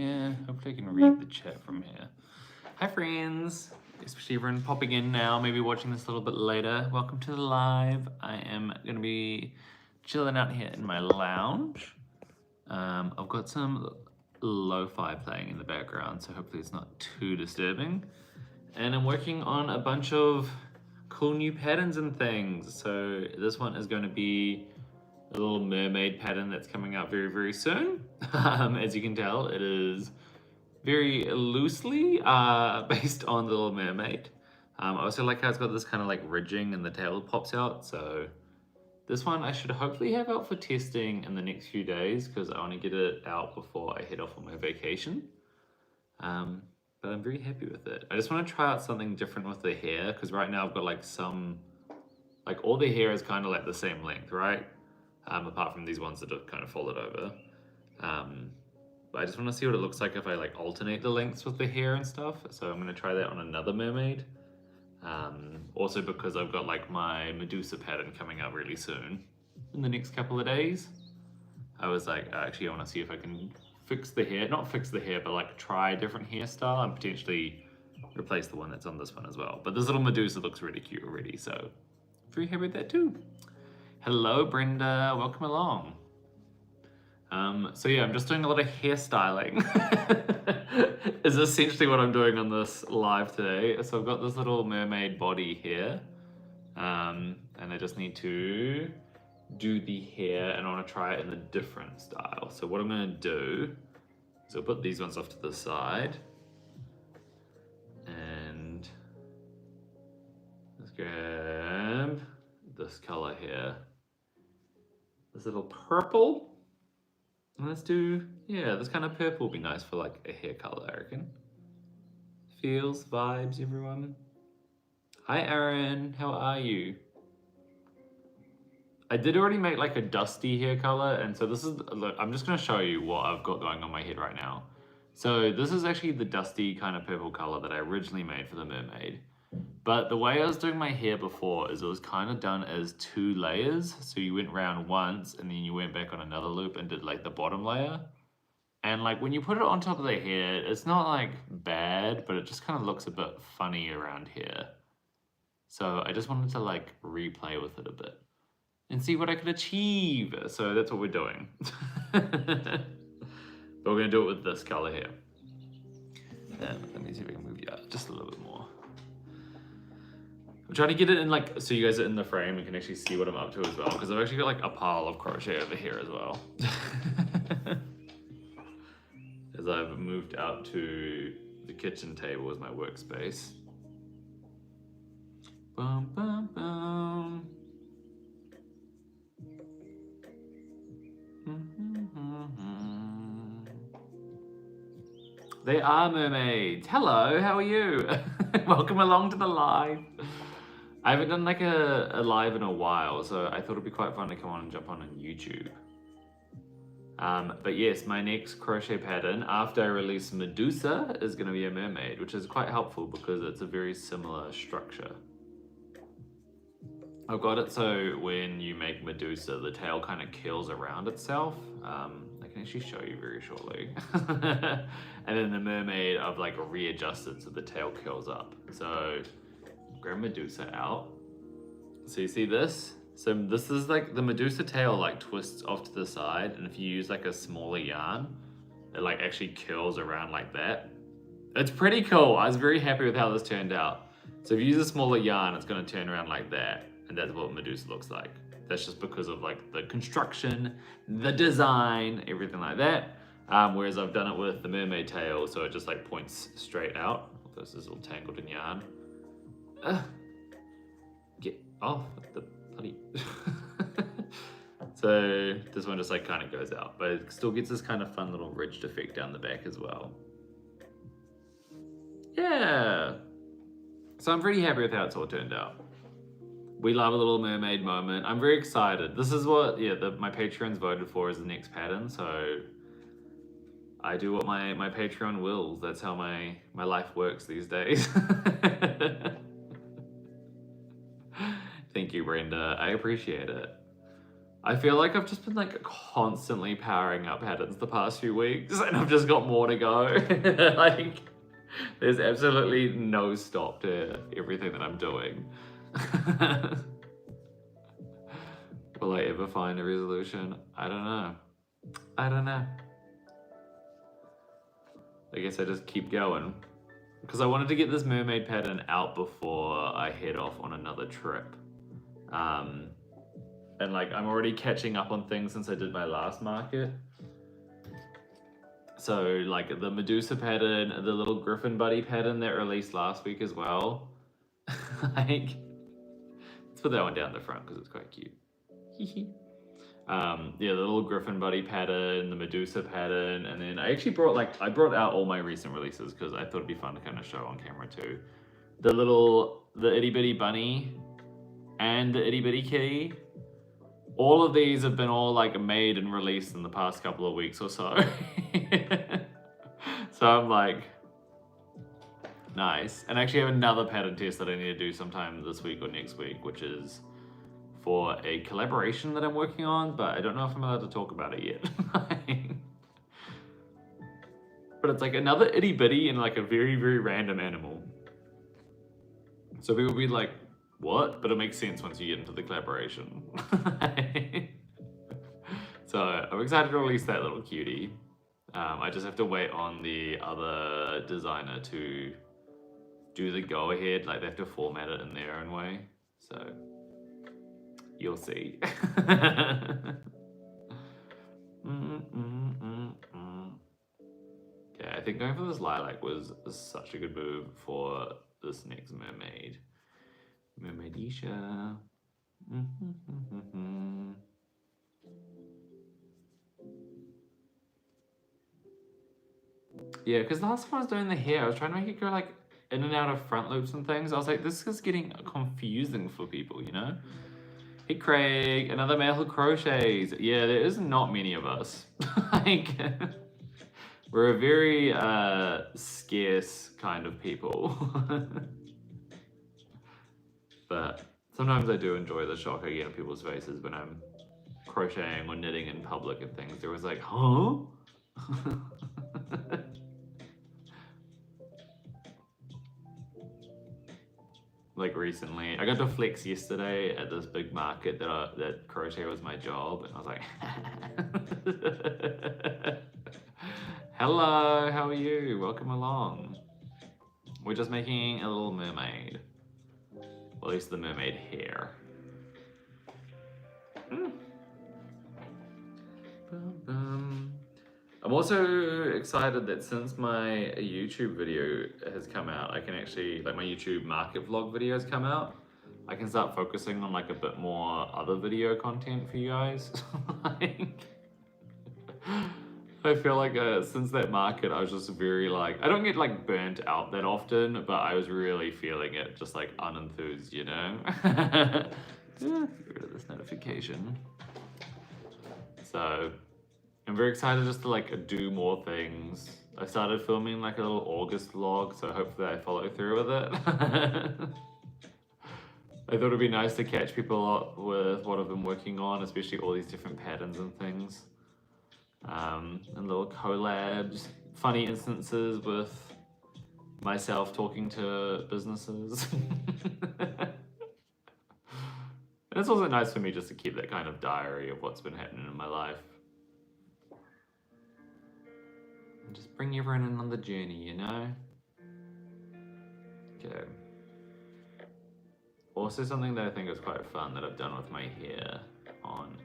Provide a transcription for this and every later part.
here. Hopefully I can read the chat from here. Hi friends, especially everyone popping in now, maybe watching this a little bit later. Welcome to the live. I am gonna be chilling out here in my lounge. I've got some lo-fi playing in the background, so hopefully it's not too disturbing. And I'm working on a bunch of cool new patterns and things. So this one is going to be a little mermaid pattern that's coming out very, very soon. As you can tell, it is very loosely based on the Little Mermaid. I also like how it's got this kind of like ridging and the tail pops out. So this one I should hopefully have out for testing in the next few days because I want to get it out before I head off on my vacation. But I'm very happy with it. I just want to try out something different with the hair because right now I've got like all the hair is kind of like the same length, right? Apart from these ones that are kind of folded over. But I just want to see what it looks like if I like alternate the lengths with the hair and stuff. So I'm going to try that on another mermaid. Also because I've got like my Medusa pattern coming out really soon in the next couple of days. I was like, actually I want to see if I can fix the hair, not fix the hair, but like try a different hairstyle and potentially replace the one that's on this one as well. But this little Medusa looks really cute already, so very happy with that too. Hello, Brenda. Welcome along. So yeah, I'm just doing a lot of hairstyling. Is essentially what I'm doing on this live today. So I've got this little mermaid body here. And I just need to do the hair and I want to try it in a different style. So what I'm going to do is I'll put these ones off to the side. And let's grab this color here. This little purple. And let's do, yeah, this kind of purple would be nice for like a hair color, I reckon. Feels, vibes, everyone. Hi, Aaron. How are you? I did already make like a dusty hair color. And so this is, look, I'm just going to show you what I've got going on my head right now. So this is actually the dusty kind of purple color that I originally made for the mermaid. But the way I was doing my hair before is it was kind of done as 2 layers. So you went round once and then you went back on another loop and did like the bottom layer. And like when you put it on top of the hair, it's not like bad, but it just kind of looks a bit funny around here. So I just wanted to like replay with it a bit and see what I could achieve. So that's what we're doing. But we're gonna do it with this color here. Let me see if I can move you out just a little bit more. I'm trying to get it in like, so you guys are in the frame and can actually see what I'm up to as well, because I've actually got like a pile of crochet over here as well. As I've moved out to the kitchen table as my workspace. Bum, bum, bum. They are mermaids. Hello, how are you? Welcome along to the live. I haven't done like a live in a while, so I thought it'd be quite fun to come on and jump on YouTube. But yes, my next crochet pattern after I release Medusa is going to be a mermaid, which is quite helpful because it's a very similar structure. I've got it so when you make Medusa, the tail kind of curls around itself. I can actually show you very shortly. And then the mermaid, I've like readjusted so the tail curls up. So grab Medusa out. So you see this? So this is like the Medusa tail like twists off to the side, and if you use like a smaller yarn, it like actually curls around like that. It's pretty cool. I was very happy with how this turned out. So if you use a smaller yarn, it's going to turn around like that, and that's what Medusa looks like. That's just because of like the construction, the design, everything like that. Whereas I've done it with the mermaid tail, so it just like points straight out. This is all tangled in yarn. Get off the bloody. So this one just like kind of goes out, but it still gets this kind of fun little ridged effect down the back as well. Yeah. So I'm pretty happy with how it's all turned out. We love a Little Mermaid moment. I'm very excited. This is what, yeah, my Patreons voted for as the next pattern, so I do what my Patreon wills. That's how my life works these days. Thank you, Brenda. I appreciate it. I feel like I've just been like constantly powering up patterns the past few weeks and I've just got more to go. Like, there's absolutely no stop to everything that I'm doing. Will I ever find a resolution? I don't know. I don't know. I guess I just keep going. Because I wanted to get this mermaid pattern out before I head off on another trip. And like, I'm already catching up on things since I did my last market. So like the Medusa pattern, the little Griffin Buddy pattern that released last week as well. Like, let's put that one down the front because it's quite cute. Yeah, the little Griffin Buddy pattern, the Medusa pattern, and then I actually brought out all my recent releases because I thought it'd be fun to kind of show on camera too. The itty bitty bunny and the itty bitty kitty. All of these have been all like made and released in the past couple of weeks or so. So I'm like, nice. And I actually have another pattern test that I need to do sometime this week or next week, which is for a collaboration that I'm working on, but I don't know if I'm allowed to talk about it yet. But it's like another itty bitty and like a very, very random animal. So people will be like, what? But it makes sense once you get into the collaboration. So I'm excited to release that little cutie. I just have to wait on the other designer to do the go ahead. Like, they have to format it in their own way. So you'll see. Okay, I think going for this lilac was such a good move for this next mermaid. Mermaidisha. Yeah, because the last time I was doing the hair, I was trying to make it go like in and out of front loops and things. I was like, this is getting confusing for people, you know? Hey Craig, another male who crochets. Yeah, there is not many of us. Like, we're a very scarce kind of people. But sometimes I do enjoy the shock I get on people's faces when I'm crocheting or knitting in public and things. They're always like, huh? Like recently, I got to flex yesterday at this big market that crochet was my job, and I was like, hello, how are you? Welcome along. We're just making a little mermaid. Well, at least the mermaid hair. I'm also excited that since my YouTube video has come out, I can actually, like my YouTube market vlog video has come out, I can start focusing on like a bit more other video content for you guys. Like, I feel like since that market, I was just very like, I don't get like burnt out that often, but I was really feeling it, just like unenthused, you know? Get rid of this notification. So I'm very excited just to like do more things. I started filming like a little August vlog, so hopefully I follow through with it. I thought it'd be nice to catch people up with what I've been working on, especially all these different patterns and things. And little collabs, funny instances with myself talking to businesses. And it's also nice for me just to keep that kind of diary of what's been happening in my life. And just bring everyone in on the journey, you know? Okay. Also something that I think is quite fun that I've done with my hair on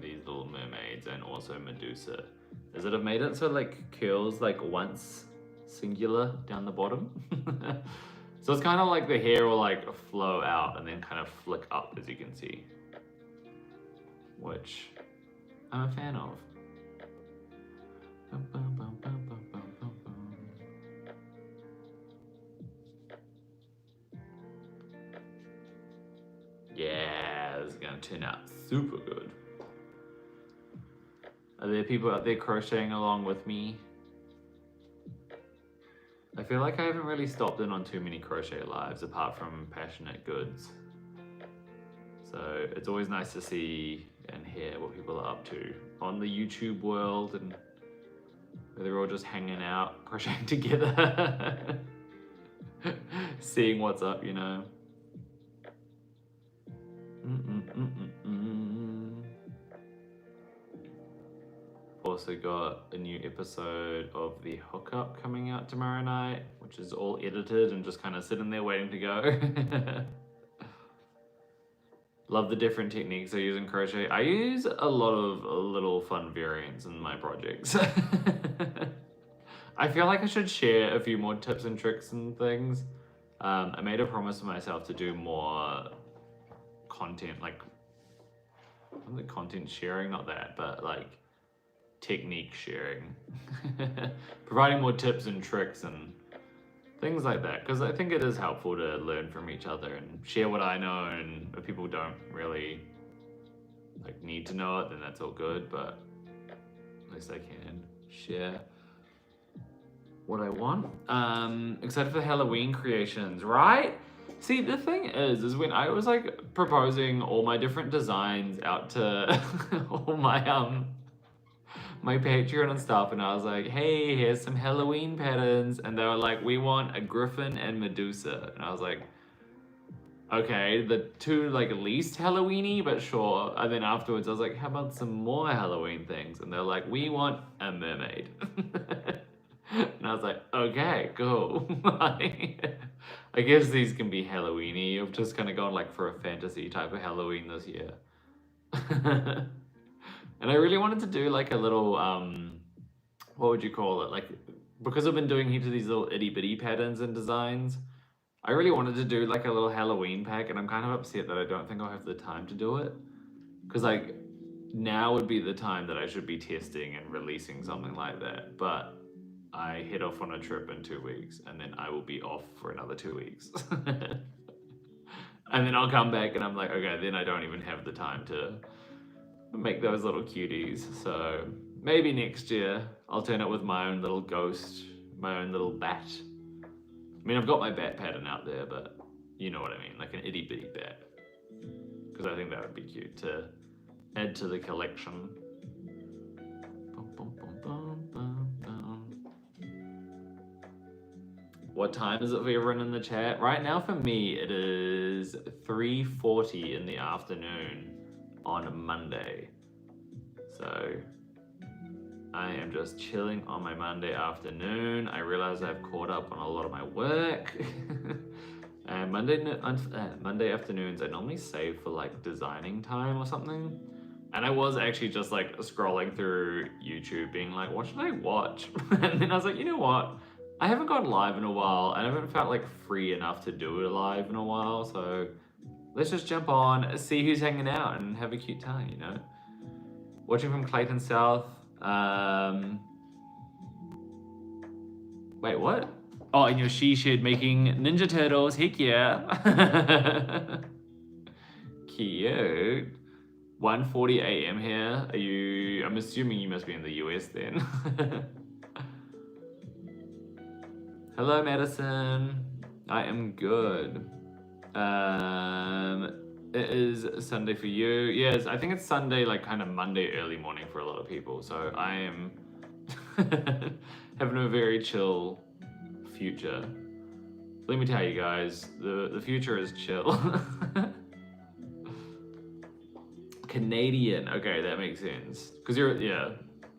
these little mermaids and also Medusa is that I've made it so like curls like once singular down the bottom. So it's kind of like the hair will like flow out and then kind of flick up, as you can see, which I'm a fan of. Yeah, this is gonna turn out super good. Are there people out there crocheting along with me? I feel like I haven't really stopped in on too many crochet lives apart from Passionate Goods. So it's always nice to see and hear what people are up to on the YouTube world, and they're all just hanging out, crocheting together, seeing what's up, you know. Also got a new episode of The Hookup coming out tomorrow night, which is all edited and just kind of sitting there waiting to go. Love the different techniques I use in crochet. I use a lot of little fun variants in my projects. I feel like I should share a few more tips and tricks and things. I made a promise to myself to do more content, like, not the content sharing, not that, but like technique sharing. Providing more tips and tricks and things like that, because I think it is helpful to learn from each other and share what I know, and if people don't really like need to know it, then that's all good, but at least I can share what I want. Excited for the Halloween creations, right? See, the thing is when I was like proposing all my different designs out to all my Patreon and stuff, and I was like, hey, here's some Halloween patterns, and they were like, we want a griffin and Medusa, and I was like, okay, the two like least Halloween-y, but sure. And then afterwards I was like, how about some more Halloween things? And they're like, we want a mermaid. And I was like, okay, cool. I guess these can be Halloween-y. I've just kind of gone like for a fantasy type of Halloween this year. And I really wanted to do like a little, what would you call it? Like, because I've been doing heaps of these little itty bitty patterns and designs, I really wanted to do like a little Halloween pack, and I'm kind of upset that I don't think I'll have the time to do it. Because like, now would be the time that I should be testing and releasing something like that. But I head off on a trip in 2 weeks, and then I will be off for another 2 weeks. And then I'll come back and I'm like, okay, then I don't even have the time to make those little cuties. So maybe next year I'll turn it with my own little ghost, my own little bat. I mean, I've got my bat pattern out there, but you know what I mean, like an itty bitty bat. Because I think that would be cute to add to the collection. What time is it for everyone in the chat? Right now for me, it is 3:40 in the afternoon on a Monday. So I am just chilling on my Monday afternoon. I realize I've caught up on a lot of my work. And Monday afternoons I normally save for like designing time or something. And I was actually just like scrolling through YouTube being like, what should I watch? And then I was like, you know what? I haven't gone live in a while. I haven't felt like free enough to do it live in a while. So let's just jump on, see who's hanging out, and have a cute time, you know? Watching from Clayton South. Wait, what? Oh, and your she shed making Ninja Turtles. Heck yeah. Cute. 1:40 a.m. here. Are you? I'm assuming you must be in the US then. Hello, Madison. I am good. It is Sunday for you. Yes, I think it's Sunday, like kind of Monday early morning for a lot of people. So I am having a very chill future. Let me tell you guys, the future is chill. Canadian. Okay, that makes sense. Because you're, yeah,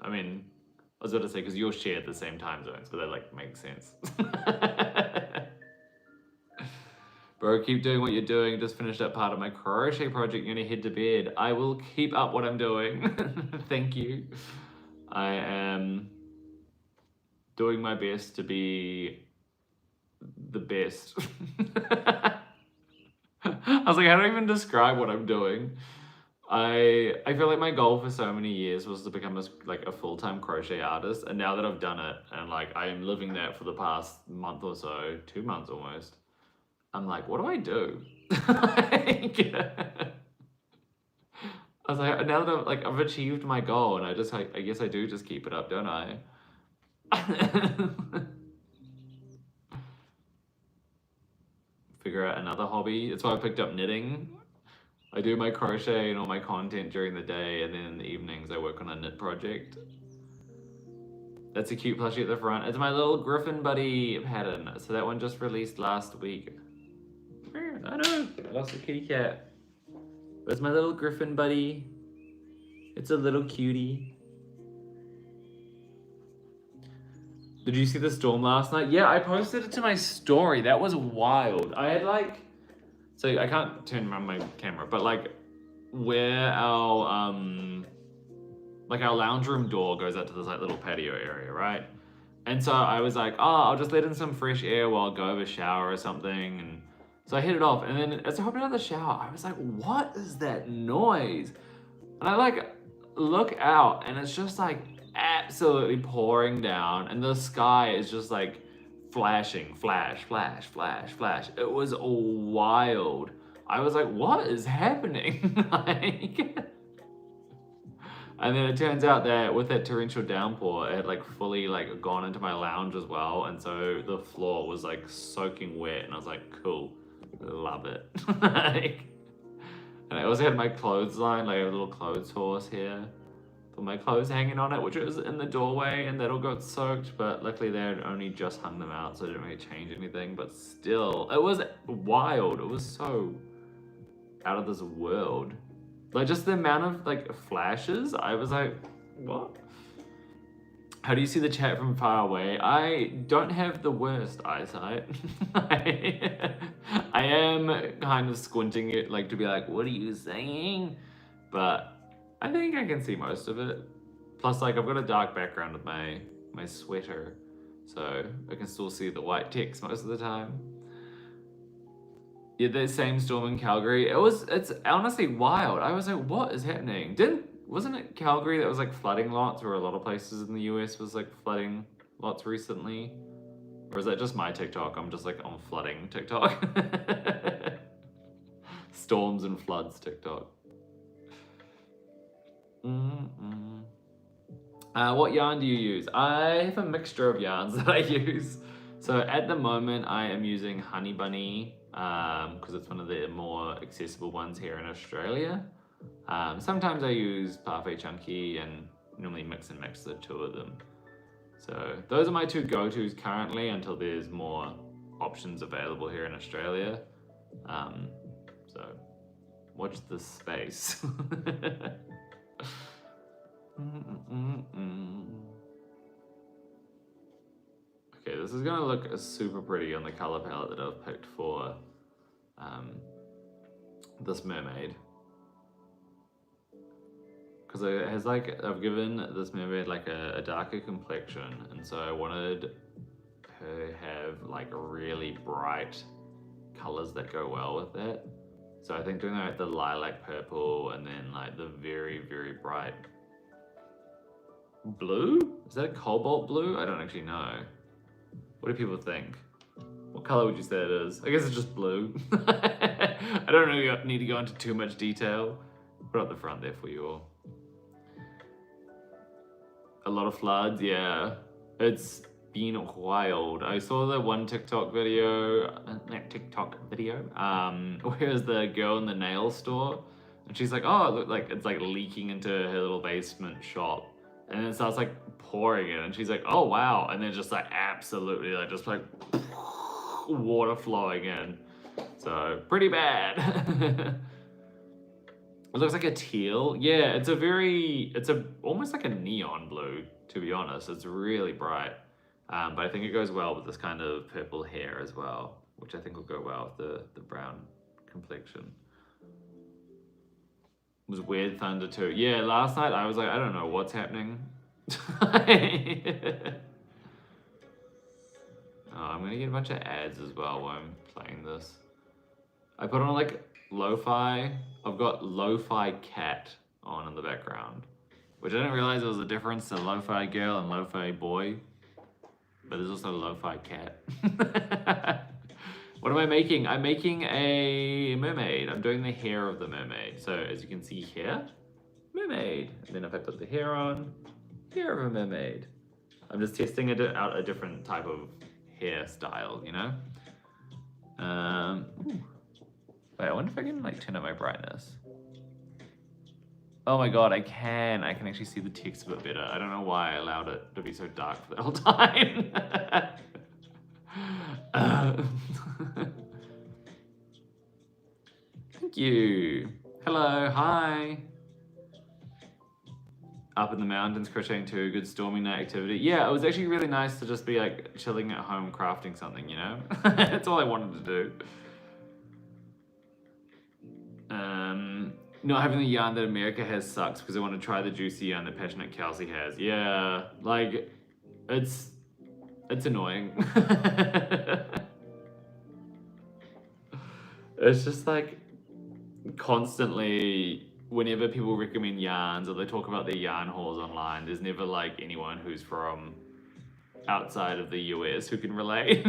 I mean, I was about to say, because you're shared the same time zones, but that like makes sense. Bro, keep doing what you're doing. Just finished up part of my crochet project. You're gonna head to bed. I will keep up what I'm doing. Thank you. I am doing my best to be the best. I was like, how do I even describe what I'm doing? I feel like my goal for so many years was to become a full-time crochet artist, and now that I've done it, and like I am living that for the past month or so, 2 months almost, I'm like, what do I do? Like, I was like, now that I've achieved my goal, and I guess I do just keep it up, don't I? Figure out another hobby. That's why I picked up knitting. I do my crochet and all my content during the day, and then in the evenings I work on a knit project. That's a cute plushie at the front. It's my little Griffin Buddy pattern. So that one just released last week. I know, I lost the kitty cat. But it's my little Griffin Buddy. It's a little cutie. Did you see the storm last night? Yeah, I posted it to my story. That was wild. I had like, so I can't turn around my camera, but like where our lounge room door goes out to this like little patio area, right? And so I was like, oh, I'll just let in some fresh air while I go have a shower or something. And so I hit it off, and then as I hopped out of the shower, I was like, what is that noise? And I like look out, and it's just like absolutely pouring down, and the sky is just like flashing, flash, flash, flash, flash. It was wild. I was like, what is happening? Like, and then it turns out that with that torrential downpour, it had like fully like gone into my lounge as well, and so the floor was like soaking wet, and I was like, cool, love it. Like, and I also had my clothesline, like a little clothes horse here, put my clothes hanging on it, which was in the doorway, and that all got soaked, but luckily they had only just hung them out, so I didn't really change anything, but still, it was wild. It was so out of this world. Like, just the amount of like flashes, I was like, what? How do you see the chat from far away? I don't have the worst eyesight. I am kind of squinting it, like, to be like, what are you saying? But I think I can see most of it. Plus, like, I've got a dark background with my sweater, so I can still see the white text most of the time. Yeah, the same storm in Calgary. It's honestly wild. I was like, what is happening? Wasn't it Calgary that was like flooding lots, or a lot of places in the US was like flooding lots recently? Or is that just my TikTok? I'm just like on flooding TikTok. Storms and floods TikTok. What yarn do you use? I have a mixture of yarns that I use. So at the moment I am using Honey Bunny, because it's one of the more accessible ones here in Australia. Sometimes I use Parfait Chunky, and normally mix and match the two of them. So those are my two go-tos currently, until there's more options available here in Australia. So watch this space. Okay, this is gonna look super pretty on the color palette that I've picked for this mermaid. Because it has like, I've given this mermaid like a darker complexion, and so I wanted her to have like really bright colors that go well with that. So I think doing like the lilac purple, and then like the very, very bright blue? Is that a cobalt blue? I don't actually know. What do people think? What color would you say it is? I guess it's just blue. I don't really need to go into too much detail. Put up the front there for you all. A lot of floods, yeah. It's been wild. I saw the one TikTok video, where's the girl in the nail store, and she's like, oh, look, like it's like leaking into her little basement shop, and then it starts like pouring in, and she's like, oh wow, and then just like absolutely like just like water flowing in. So pretty bad. It looks like a teal. Yeah, it's almost like a neon blue, to be honest. It's really bright. But I think it goes well with this kind of purple hair as well, which I think will go well with the brown complexion. It was weird thunder too. Yeah, last night I was like, I don't know what's happening. Oh, I'm gonna get a bunch of ads as well while I'm playing this. I put on like lo-fi. I've got lo-fi cat on in the background, which I didn't realize there was a difference to lo-fi girl and lo-fi boy, but there's also lo-fi cat. What am I making? I'm making a mermaid. I'm doing the hair of the mermaid. So as you can see here, mermaid. And then if I put the hair on, hair of a mermaid. I'm just testing out a different type of hairstyle, you know? Wait, I wonder if I can like turn up my brightness. Oh my god, I can actually see the text a bit better. I don't know why I allowed it to be so dark for the whole time. Uh, Thank you. Hello, hi. Up in the mountains crocheting too, good storming night activity. Yeah, it was actually really nice to just be like chilling at home crafting something, you know? That's all I wanted to do. Not having the yarn that America has sucks because I want to try the juicy yarn that Passionate Kelsey has. Yeah, like, it's annoying. It's just like constantly, whenever people recommend yarns or they talk about their yarn hauls online, there's never like anyone who's from outside of the US who can relate.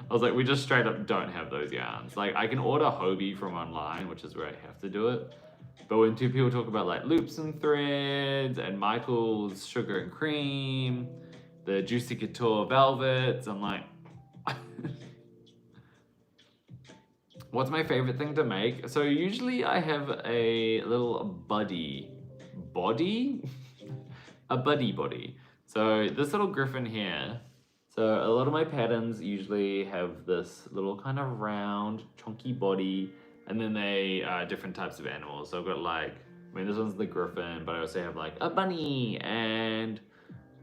I was like, we just straight up don't have those yarns. Like, I can order Hobie from online, which is where I have to do it. But when two people talk about like loops and threads and Michael's sugar and cream, the Juicy Couture velvets, I'm like, what's my favorite thing to make? So usually I have a little buddy body, a buddy body. So this little griffin here. So a lot of my patterns usually have this little kind of round, chunky body, and then they are different types of animals. So I've got like, I mean, this one's the griffin, but I also have like a bunny and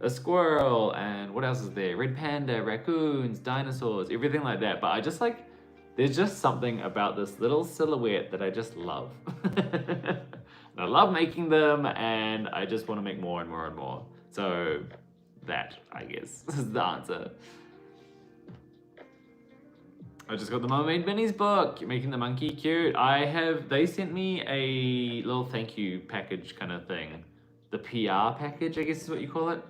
a squirrel and what else is there? Red panda, raccoons, dinosaurs, everything like that. But I just like, there's just something about this little silhouette that I just love. And I love making them and I just want to make more and more and more. So that, I guess, is the answer. I just got the Mama Made Minis book, making the monkey cute. They sent me a little thank you package kind of thing. The PR package, I guess is what you call it.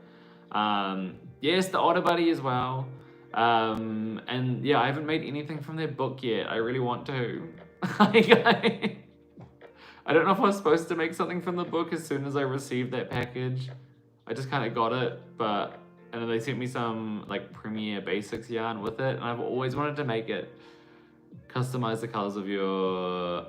Yes, the Otter Buddy as well. And yeah, I haven't made anything from their book yet. I really want to. I don't know if I was supposed to make something from the book as soon as I received that package. I just kind of got it, and then they sent me some like Premiere Basics yarn with it, and I've always wanted to make it. Customize the colors of your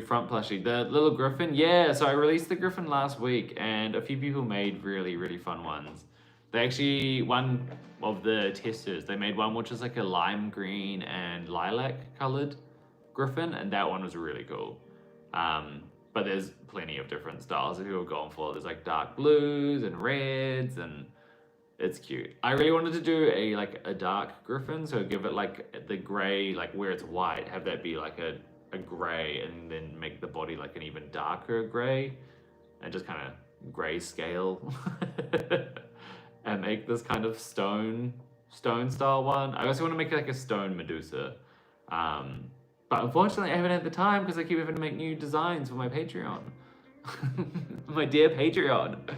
front plushie. The little griffin, yeah, so I released the griffin last week, and a few people made really, really fun ones. They actually, one of the testers, they made one which is like a lime green and lilac colored griffin, and that one was really cool. But there's plenty of different styles that people have gone for. There's like dark blues and reds, and it's cute. I really wanted to do a dark griffin, so give it like the gray, like where it's white, have that be like a gray, and then make the body like an even darker gray, and just kind of grayscale, and make this kind of stone style one. I also want to make like a stone Medusa. But unfortunately, I haven't had the time because I keep having to make new designs for my Patreon. My dear Patreon,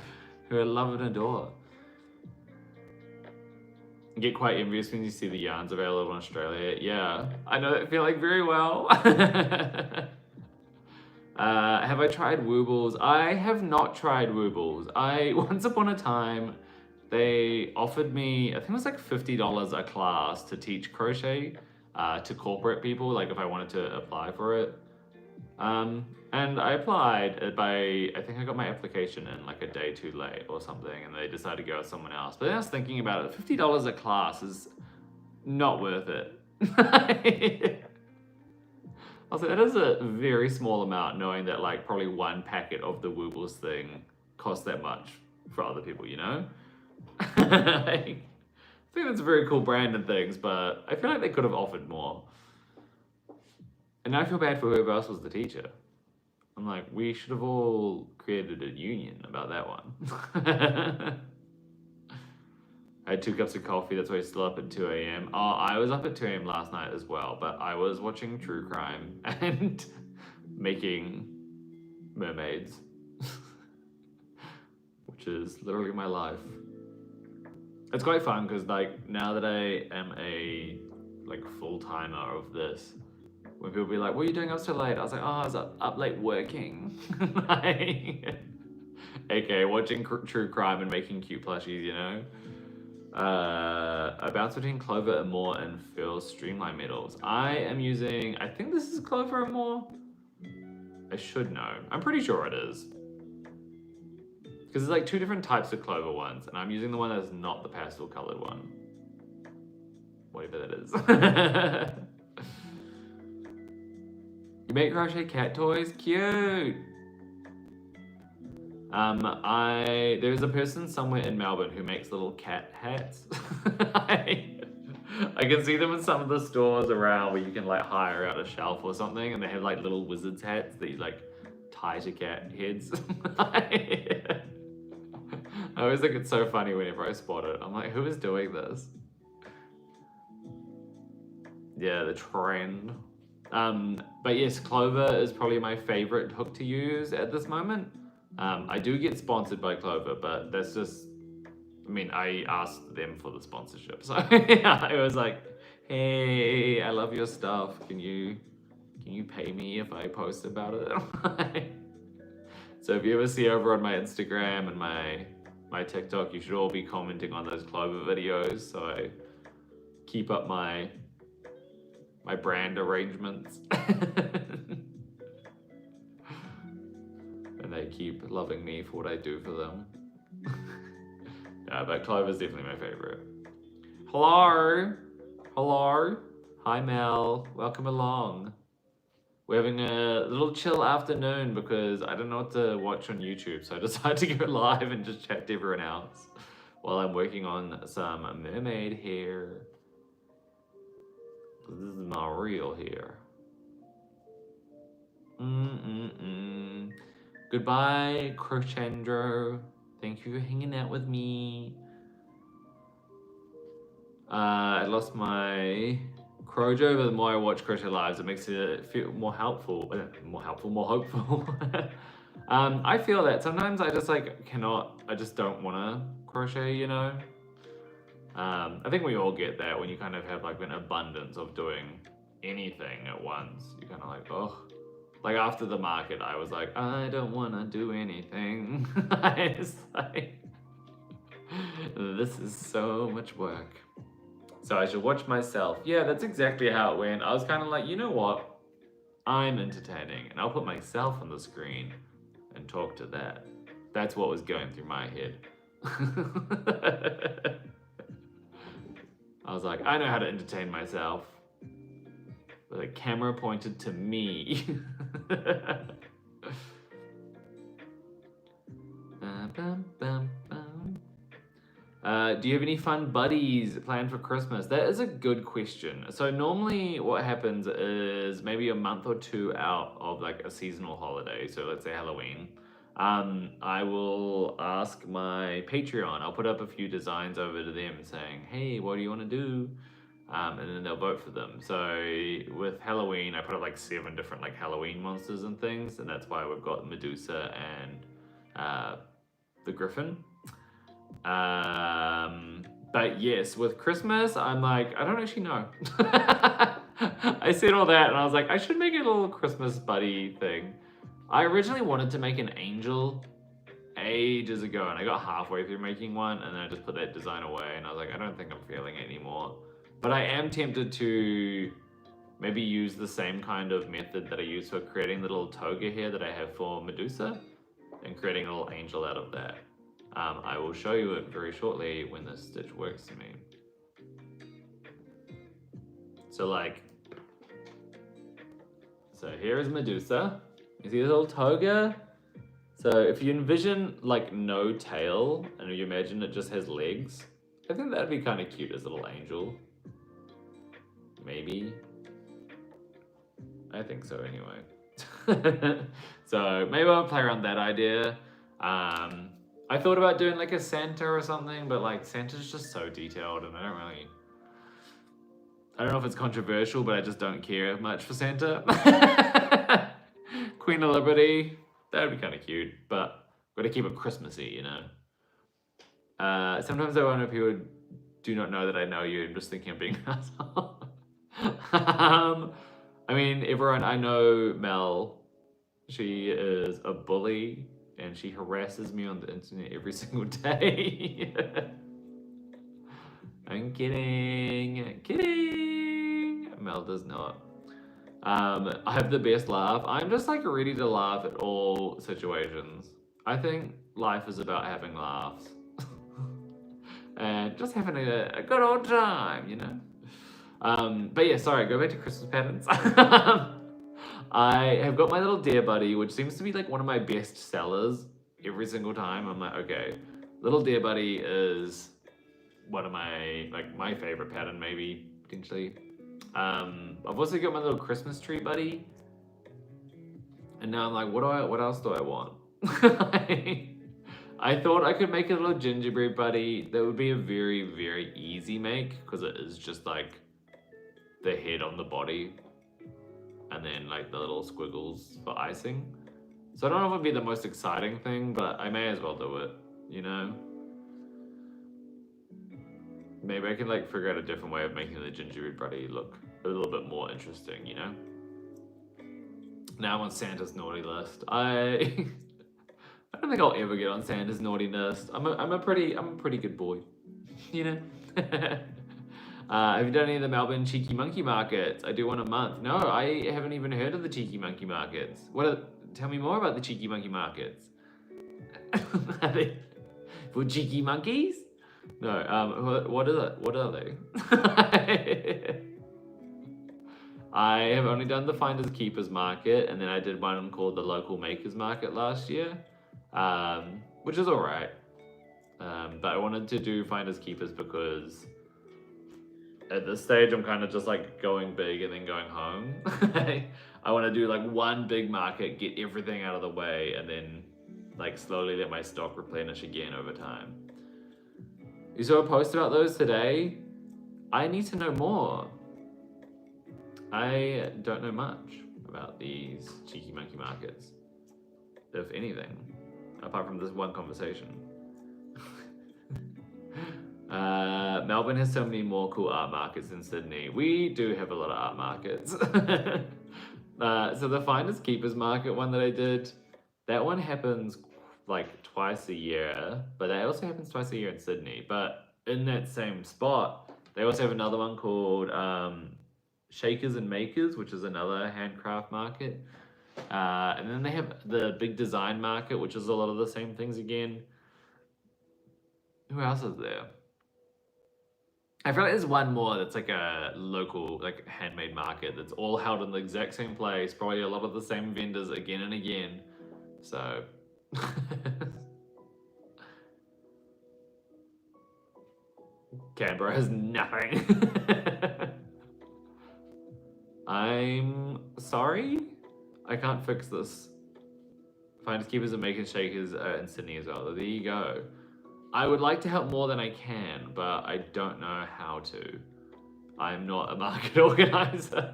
who I love and adore. You get quite envious when you see the yarns available in Australia. Yeah, I know that feeling very well. Have I tried Woobles? I have not tried Woobles. Once upon a time, they offered me, I think it was like $50 a class to teach crochet. To corporate people, like if I wanted to apply for it. And I applied I think I got my application in like a day too late or something, and they decided to go with someone else. But then I was thinking about it, $50 a class is not worth it. I was like, that is a very small amount, knowing that like probably one packet of the Woobles thing costs that much for other people, you know? I think that's a very cool brand and things, but I feel like they could have offered more. And I feel bad for whoever else was the teacher. I'm like, we should have all created a union about that one. I had 2 cups of coffee, that's why I'm still up at 2 a.m. Oh, I was up at 2 a.m. last night as well, but I was watching true crime and making mermaids, which is literally my life. It's quite fun because like now that I am a like full-timer of this, when people be like, what are you doing up so late? I was like, oh, I was up late working. AKA watching true crime and making cute plushies, you know? I bounce between Clover and More and Phil's Streamline Metals. I am using, I think this is Clover and More. I should know. I'm pretty sure it is. Because there's like 2 different types of clover ones, and I'm using the one that's not the pastel colored one. Whatever that is. You make crochet cat toys? Cute! There's a person somewhere in Melbourne who makes little cat hats. I can see them in some of the stores around where you can like hire out a shelf or something, and they have like little wizard's hats that you like tie to cat heads. I always think it's so funny whenever I spot it. I'm like, who is doing this? Yeah, the trend. But yes, Clover is probably my favorite hook to use at this moment. I do get sponsored by Clover, but that's just, I mean, I asked them for the sponsorship. So yeah, I was like, hey, I love your stuff. Can you pay me if I post about it? So if you ever see over on my Instagram and my TikTok, you should all be commenting on those Clover videos so I keep up my brand arrangements. And they keep loving me for what I do for them. Yeah, but Clover's definitely my favorite. Hello. Hi Mel, welcome along. We're having a little chill afternoon because I don't know what to watch on YouTube, so I decided to go live and just chat to everyone else while I'm working on some mermaid hair. This is my real hair. Goodbye, Crochendro. Thank you for hanging out with me. I lost my Crojo, but the more I watch Crochet Lives, it makes it feel more helpful, more hopeful. I feel that sometimes I just like I just don't want to crochet, you know? I think we all get that when you kind of have like an abundance of doing anything at once. You're kind of like, oh. Like after the market, I was like, I don't want to do anything. It's like, this is so much work. So I should watch myself. Yeah, that's exactly how it went. I was kind of like, you know what? I'm entertaining, and I'll put myself on the screen and talk to that. That's what was going through my head. I was like, I know how to entertain myself. With a camera pointed to me. Do you have any fun buddies planned for Christmas? That is a good question. So normally what happens is maybe a month or 2 out of like a seasonal holiday. So let's say Halloween. I will ask my Patreon. I'll put up a few designs over to them saying, hey, what do you want to do? And then they'll vote for them. So with Halloween, I put up like 7 different like Halloween monsters and things, and that's why we've got Medusa and the Griffin. But yes, with Christmas, I'm like, I don't actually know. I said all that, and I was like, I should make a little Christmas buddy thing. I originally wanted to make an angel ages ago, and I got halfway through making one, and then I just put that design away, and I was like, I don't think I'm feeling it anymore. But I am tempted to maybe use the same kind of method that I use for creating the little toga here that I have for Medusa and creating a little angel out of that. I will show you it very shortly when this stitch works for me. So here's Medusa. You see the little toga? So if you envision like no tail and you imagine it just has legs, I think that'd be kind of cute as a little angel. Maybe. I think so anyway. So maybe I'll play around that idea. I thought about doing like a Santa or something, but like Santa's just so detailed and I don't know if it's controversial, but I just don't care much for Santa. Queen of Liberty, that would be kind of cute, but gotta keep it Christmassy, you know? Sometimes I wonder if people do not know that I know you and just thinking I'm being an asshole. I mean, everyone, I know Mel, she is a bully and she harasses me on the internet every single day. I'm kidding. Mel does not. I have the best laugh. I'm just like ready to laugh at all situations. I think life is about having laughs and just having a good old time, you know? But yeah, sorry, go back to Christmas patterns. I have got my little Dear Buddy, which seems to be like one of my best sellers every single time. I'm like, okay, little Dear Buddy is one of my favorite pattern, maybe potentially. I've also got my little Christmas tree buddy, and now I'm like, what else do I want? I thought I could make a little gingerbread buddy that would be a very, very easy make because it is just like the head on the body and then like the little squiggles for icing. So I don't know if it'd be the most exciting thing, but I may as well do it, you know? Maybe I can like figure out a different way of making the gingerbread buddy look a little bit more interesting, you know? Now I'm on Santa's naughty list. I I don't think I'll ever get on Santa's naughty list. I'm a pretty good boy, you know. Have you done any of the Melbourne Cheeky Monkey Markets? I do one a month. No, I haven't even heard of the Cheeky Monkey Markets. Tell me more about the Cheeky Monkey Markets. Are they for cheeky monkeys? No. What is it? What are they? I have only done the Finders Keepers Market, and then I did one called the Local Makers Market last year, which is alright. But I wanted to do Finders Keepers because at this stage I'm kind of just like going big and then going home. I want to do like one big market, get everything out of the way, and then like slowly let my stock replenish again over time. You saw a post about those today? I need to know more. I don't know much about these Cheeky Monkey Markets, if anything, apart from this one conversation. Melbourne has so many more cool art markets than Sydney. We do have a lot of art markets. So the Finders Keepers Market one that I did, that one happens like twice a year, but that also happens twice a year in Sydney. But in that same spot, they also have another one called Shakers and Makers, which is another handcraft market. And then they have the Big Design Market, which is a lot of the same things again. Who else is there? I feel like there's one more that's like a local, like handmade market that's all held in the exact same place, probably a lot of the same vendors again and again. So Canberra has nothing. I'm sorry, I can't fix this. Finders Keepers and Makers Shakers in Sydney as well. There you go. I would like to help more than I can, but I don't know how to. I'm not a market organizer.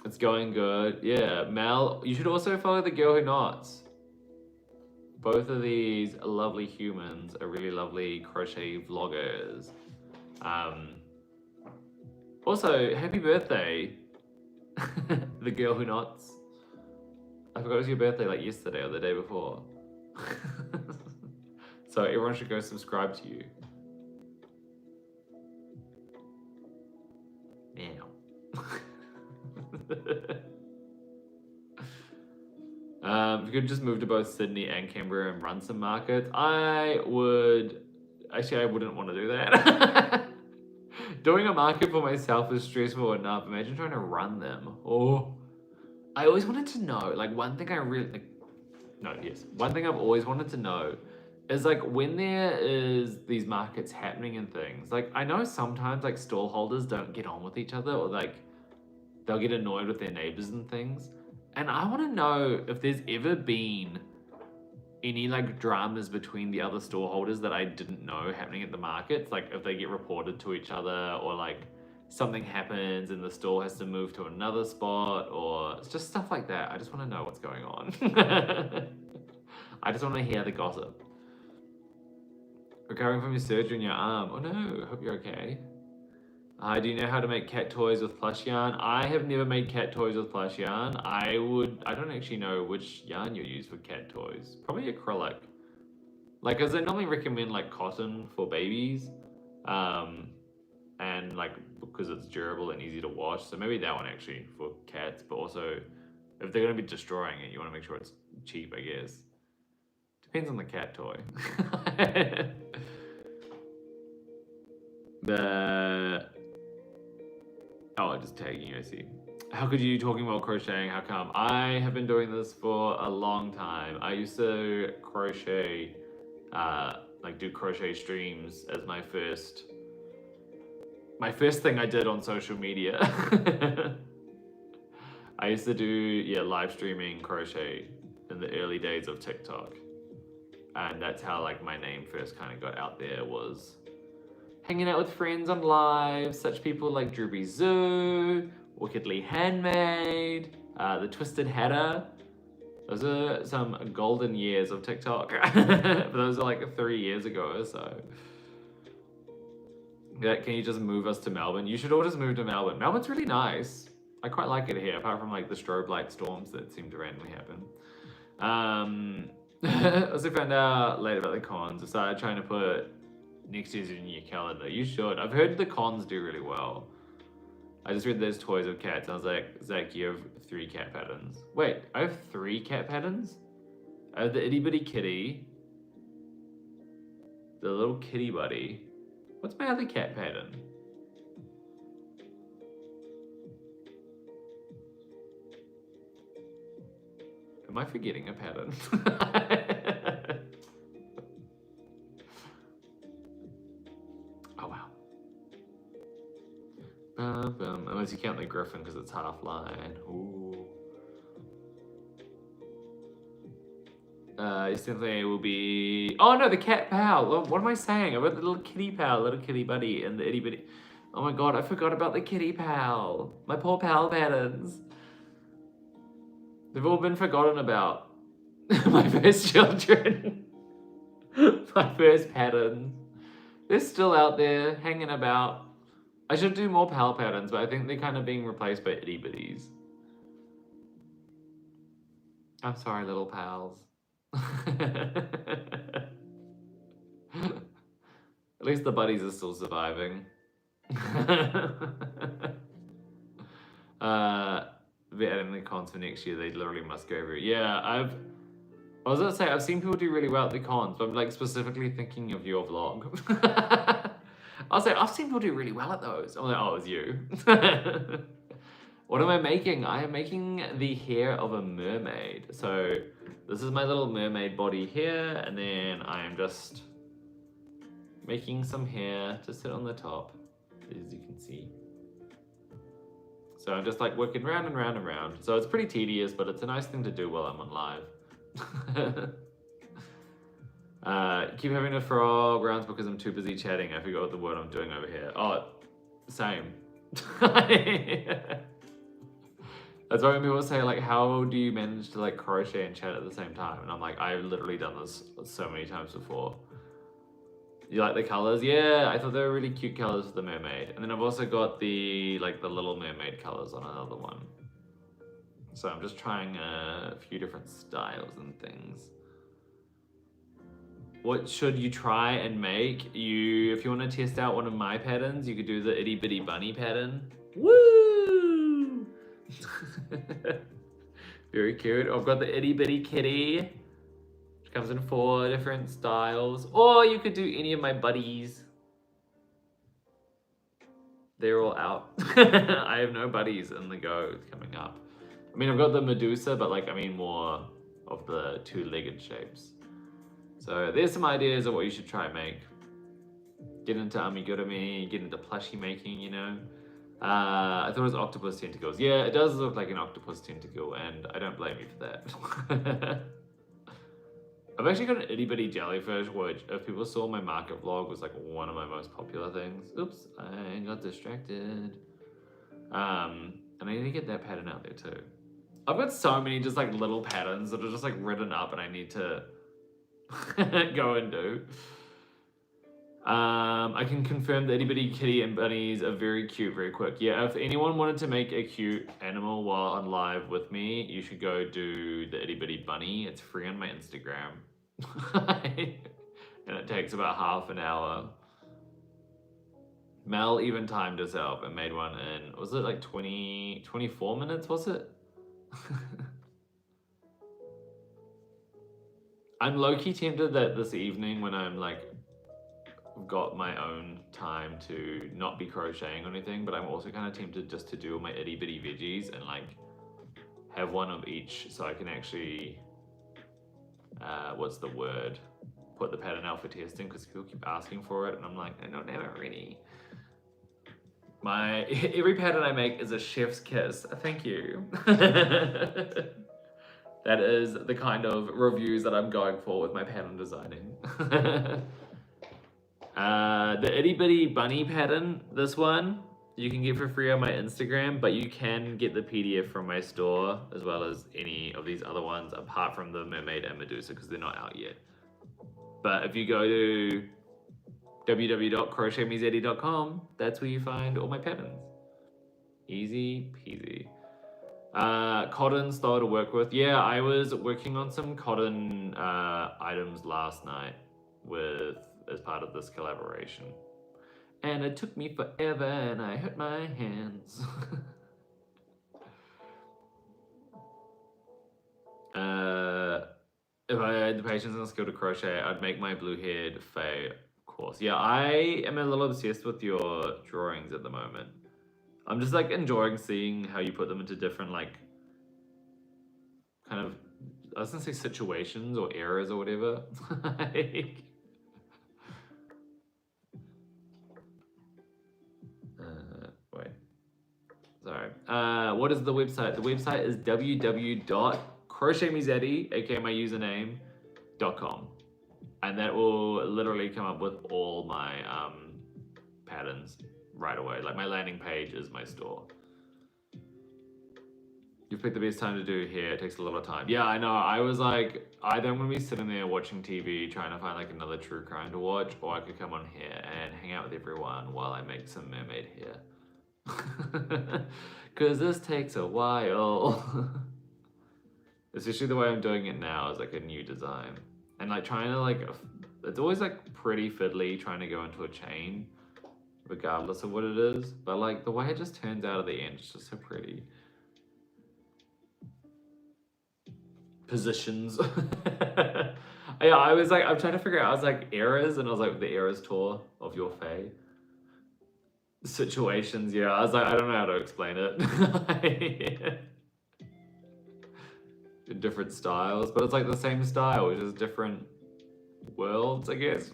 It's going good. Yeah, Mel, you should also follow the Girl Who Knots. Both of these lovely humans are really lovely crochet vloggers. Also, happy birthday, the Girl Who Knots. I forgot it was your birthday like yesterday or the day before. So everyone should go subscribe to you. Now. If you could just move to both Sydney and Canberra and run some markets, I would. Actually, I wouldn't want to do that. Doing a market for myself is stressful enough. Imagine trying to run them. Oh. I always wanted to know, like, one thing I've always wanted to know is, like, when there is these markets happening and things, like, I know sometimes, like, stall holders don't get on with each other or, like, they'll get annoyed with their neighbors and things. And I want to know if there's ever been any, like, dramas between the other stall holders that I didn't know happening at the markets, like, if they get reported to each other or, like, something happens and the store has to move to another spot, or it's just stuff like that. I just want to know what's going on. I just want to hear the gossip. Recovering from your surgery in your arm. Oh no, hope you're okay. Do you know how to make cat toys with plush yarn? I have never made cat toys with plush yarn. I don't actually know which yarn you use for cat toys. Probably acrylic. Like, because they normally recommend like cotton for babies. and like because it's durable and easy to wash. So maybe that one actually for cats, but also if they're gonna be destroying it, you want to make sure it's cheap, I guess. Depends on the cat toy. The oh, just tagging you, I see. How could you talking about crocheting? How come? I have been doing this for a long time. I used to crochet, like do crochet streams as my first thing I did on social media. I used to do live streaming crochet in the early days of TikTok, and that's how like my name first kind of got out there, was hanging out with friends on live, such people like Drewby Zoo, Wickedly Handmade, the Twisted Hatter. Those are some golden years of TikTok. But those are like 3 years ago or so. Yeah, can you just move us to Melbourne? You should all just move to Melbourne. Melbourne's really nice. I quite like it here, apart from like the strobe light storms that seem to randomly happen. Also found out later about the cons. I started trying to put next year's in your calendar. You should. I've heard the cons do really well. I just read there's toys of cats. I was like, Zach, you have 3 cat patterns. Wait, I have 3 cat patterns? I have the itty bitty kitty, the little kitty buddy. What's my other cat pattern? Am I forgetting a pattern? Oh wow. Unless you count the griffin because it's half line. Ooh. Simply will be. Oh no, the cat pal. What am I saying? I've got the little kitty pal, little kitty buddy, and the itty bitty. Oh my god, I forgot about the kitty pal. My poor pal patterns. They've all been forgotten about. My first children. My first patterns. They're still out there, hanging about. I should do more pal patterns, but I think they're kind of being replaced by itty bitties. I'm sorry, little pals. At least the buddies are still surviving. The adding the cons for next year, they literally must go over it. Yeah, I was gonna say, I've seen people do really well at the cons, but I'm like specifically thinking of your vlog. I'll say, I've seen people do really well at those. I'm like, oh, it was you. What am I making? I am making the hair of a mermaid. So this is my little mermaid body here, and then I am just making some hair to sit on the top, as you can see. So I'm just like working round and round and round. So it's pretty tedious, but it's a nice thing to do while I'm on live. Keep having to frog rounds because I'm too busy chatting. I forgot what the word I'm doing over here. Oh, same. That's why when people say like, how do you manage to like crochet and chat at the same time? And I'm like, I've literally done this so many times before. You like the colors? Yeah, I thought they were really cute colors for the mermaid. And then I've also got the like the little mermaid colors on another one. So I'm just trying a few different styles and things. What should you try and make? If you want to test out one of my patterns, you could do the itty bitty bunny pattern. Woo! Very cute. I've got the itty bitty kitty, which comes in 4 different styles. Or you could do any of my buddies. They're all out. I have no buddies in the go coming up. I mean, I've got the Medusa, but like, I mean more of the 2-legged shapes. So there's some ideas of what you should try and make. Get into amigurumi, get into plushie making, you know. I thought it was octopus tentacles. Yeah, it does look like an octopus tentacle, and I don't blame you for that. I've actually got an itty bitty jellyfish, which if people saw my market vlog was like one of my most popular things. Oops, I got distracted. And I need to get that pattern out there too. I've got so many just like little patterns that are just like written up and I need to go and do. I can confirm the itty bitty kitty and bunnies are very cute, very quick. Yeah, if anyone wanted to make a cute animal while on live with me, you should go do the itty bitty bunny. It's free on my Instagram. And it takes about half an hour. Mel even timed herself and made one in, was it like 24 minutes, was it? I'm low-key tempted that this evening when I'm like got my own time to not be crocheting or anything, but I'm also kind of tempted just to do all my itty bitty veggies and like have one of each so I can actually, what's the word? Put the pattern out for testing because people keep asking for it and I'm like, I don't have it ready. Every pattern I make is a chef's kiss. Thank you. That is the kind of reviews that I'm going for with my pattern designing. The itty bitty bunny pattern, this one, you can get for free on my Instagram, but you can get the PDF from my store as well as any of these other ones apart from the mermaid and Medusa because they're not out yet. But if you go to www.crochetmezetti.com, that's where you find all my patterns. Easy peasy. Cotton style to work with. Yeah, I was working on some cotton items last night as part of this collaboration. And it took me forever and I hurt my hands. If I had the patience and skill to crochet, I'd make my blue-haired fae, of course. Yeah, I am a little obsessed with your drawings at the moment. I'm just like enjoying seeing how you put them into different like kind of, I was gonna say situations or eras or whatever. Like, wait, sorry. What is the website? The website is www.crochetmezetti, aka my username, .com. And that will literally come up with all my patterns right away. Like my landing page is my store. You've picked the best time to do hair. It takes a lot of time. Yeah, I know. I was like, either I'm gonna be sitting there watching TV trying to find like another true crime to watch, or I could come on here and hang out with everyone while I make some mermaid hair. Cause this takes a while. Especially the way I'm doing it now is like a new design. And like trying to like, it's always like pretty fiddly trying to go into a chain, regardless of what it is. But like the way it just turns out at the end, it's just so pretty. Positions. Yeah, I was like, I'm trying to figure out, I was like, eras, and I was like, the eras tour of your fae. Situations, yeah, I was like, I don't know how to explain it. In different styles, but it's like the same style, which is different worlds, I guess.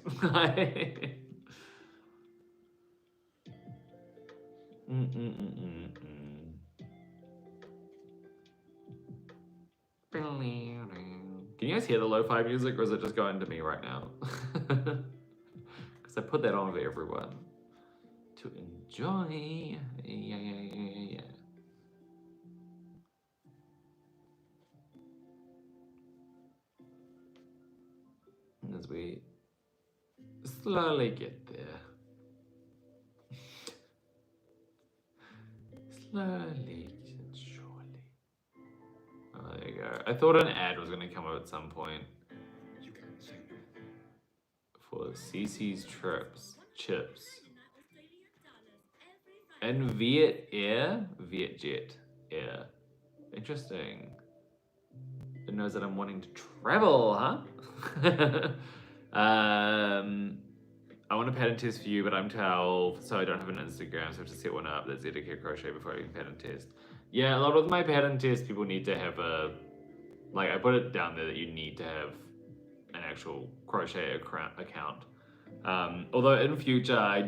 Can you guys hear the lo-fi music, or is it just going to me right now? Because I put that on for everyone to enjoy. Yeah. As we slowly get there. Slowly and surely. Oh, there you go. I thought an ad was going to come up at some point. For Cece's chips. And Vietjet Air. Interesting. It knows that I'm wanting to travel, huh? I want a pattern test for you, but I'm 12, so I don't have an Instagram, so I have to set one up that's dedicated crochet before I can pattern test. Yeah, a lot of my pattern tests, people need to have a, like I put it down there that you need to have an actual crochet account. Although in future I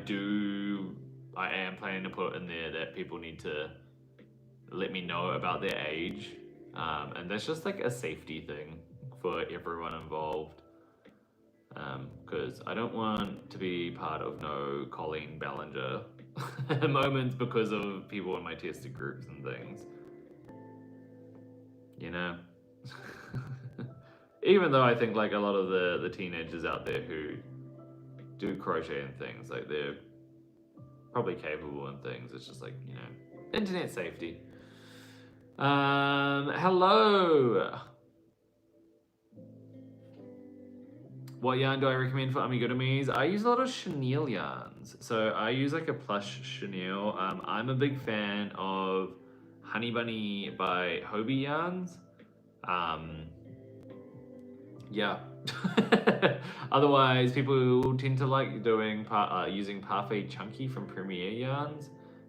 am planning to put in there that people need to let me know about their age. And that's just like a safety thing for everyone involved. Because I don't want to be part of no Colleen Ballinger moments because of people in my tested groups and things. You know? Even though I think like a lot of the teenagers out there who do crochet and things, like they're probably capable and things. It's just like, you know, internet safety. Hello. What yarn do I recommend for amigurumis? I use a lot of chenille yarns. So I use like a plush chenille. I'm a big fan of Honey Bunny by Hobie Yarns. Yeah. Otherwise, people tend to like doing using Parfait Chunky from Premier Yarns.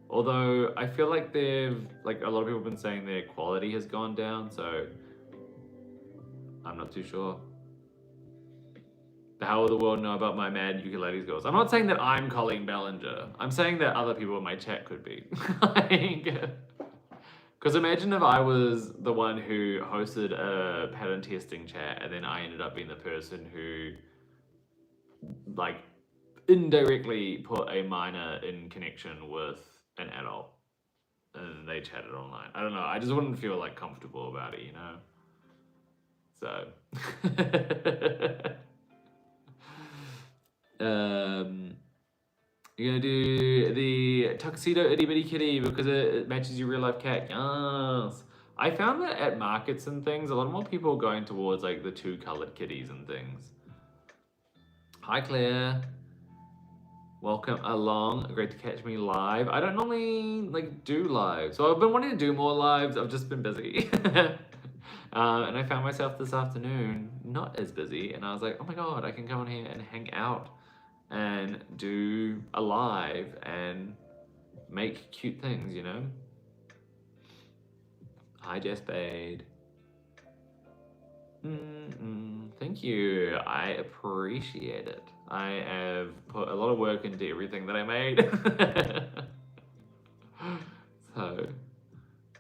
Although I feel like they've like a lot of people have been saying their quality has gone down, so I'm not too sure. The hell will the world know about my mad ukulele skills? I'm not saying that I'm Colleen Ballinger. I'm saying that other people in my chat could be. Because imagine if I was the one who hosted a pattern testing chat and then I ended up being the person who, like, indirectly put a minor in connection with an adult and they chatted online. I don't know. I just wouldn't feel, like, comfortable about it, you know? So. You're gonna do the tuxedo itty bitty kitty because it matches your real life cat. Yes. I found that at markets and things, a lot more people are going towards like the 2-colored kitties and things. Hi Claire. Welcome along. Great to catch me live. I don't normally like do live, so I've been wanting to do more lives. I've just been busy. And I found myself this afternoon not as busy, and I was like, oh my god, I can go in here and hang out and do a live and make cute things, you know? Hi, Jess Bade. Thank you. I appreciate it. I have put a lot of work into everything that I made. So,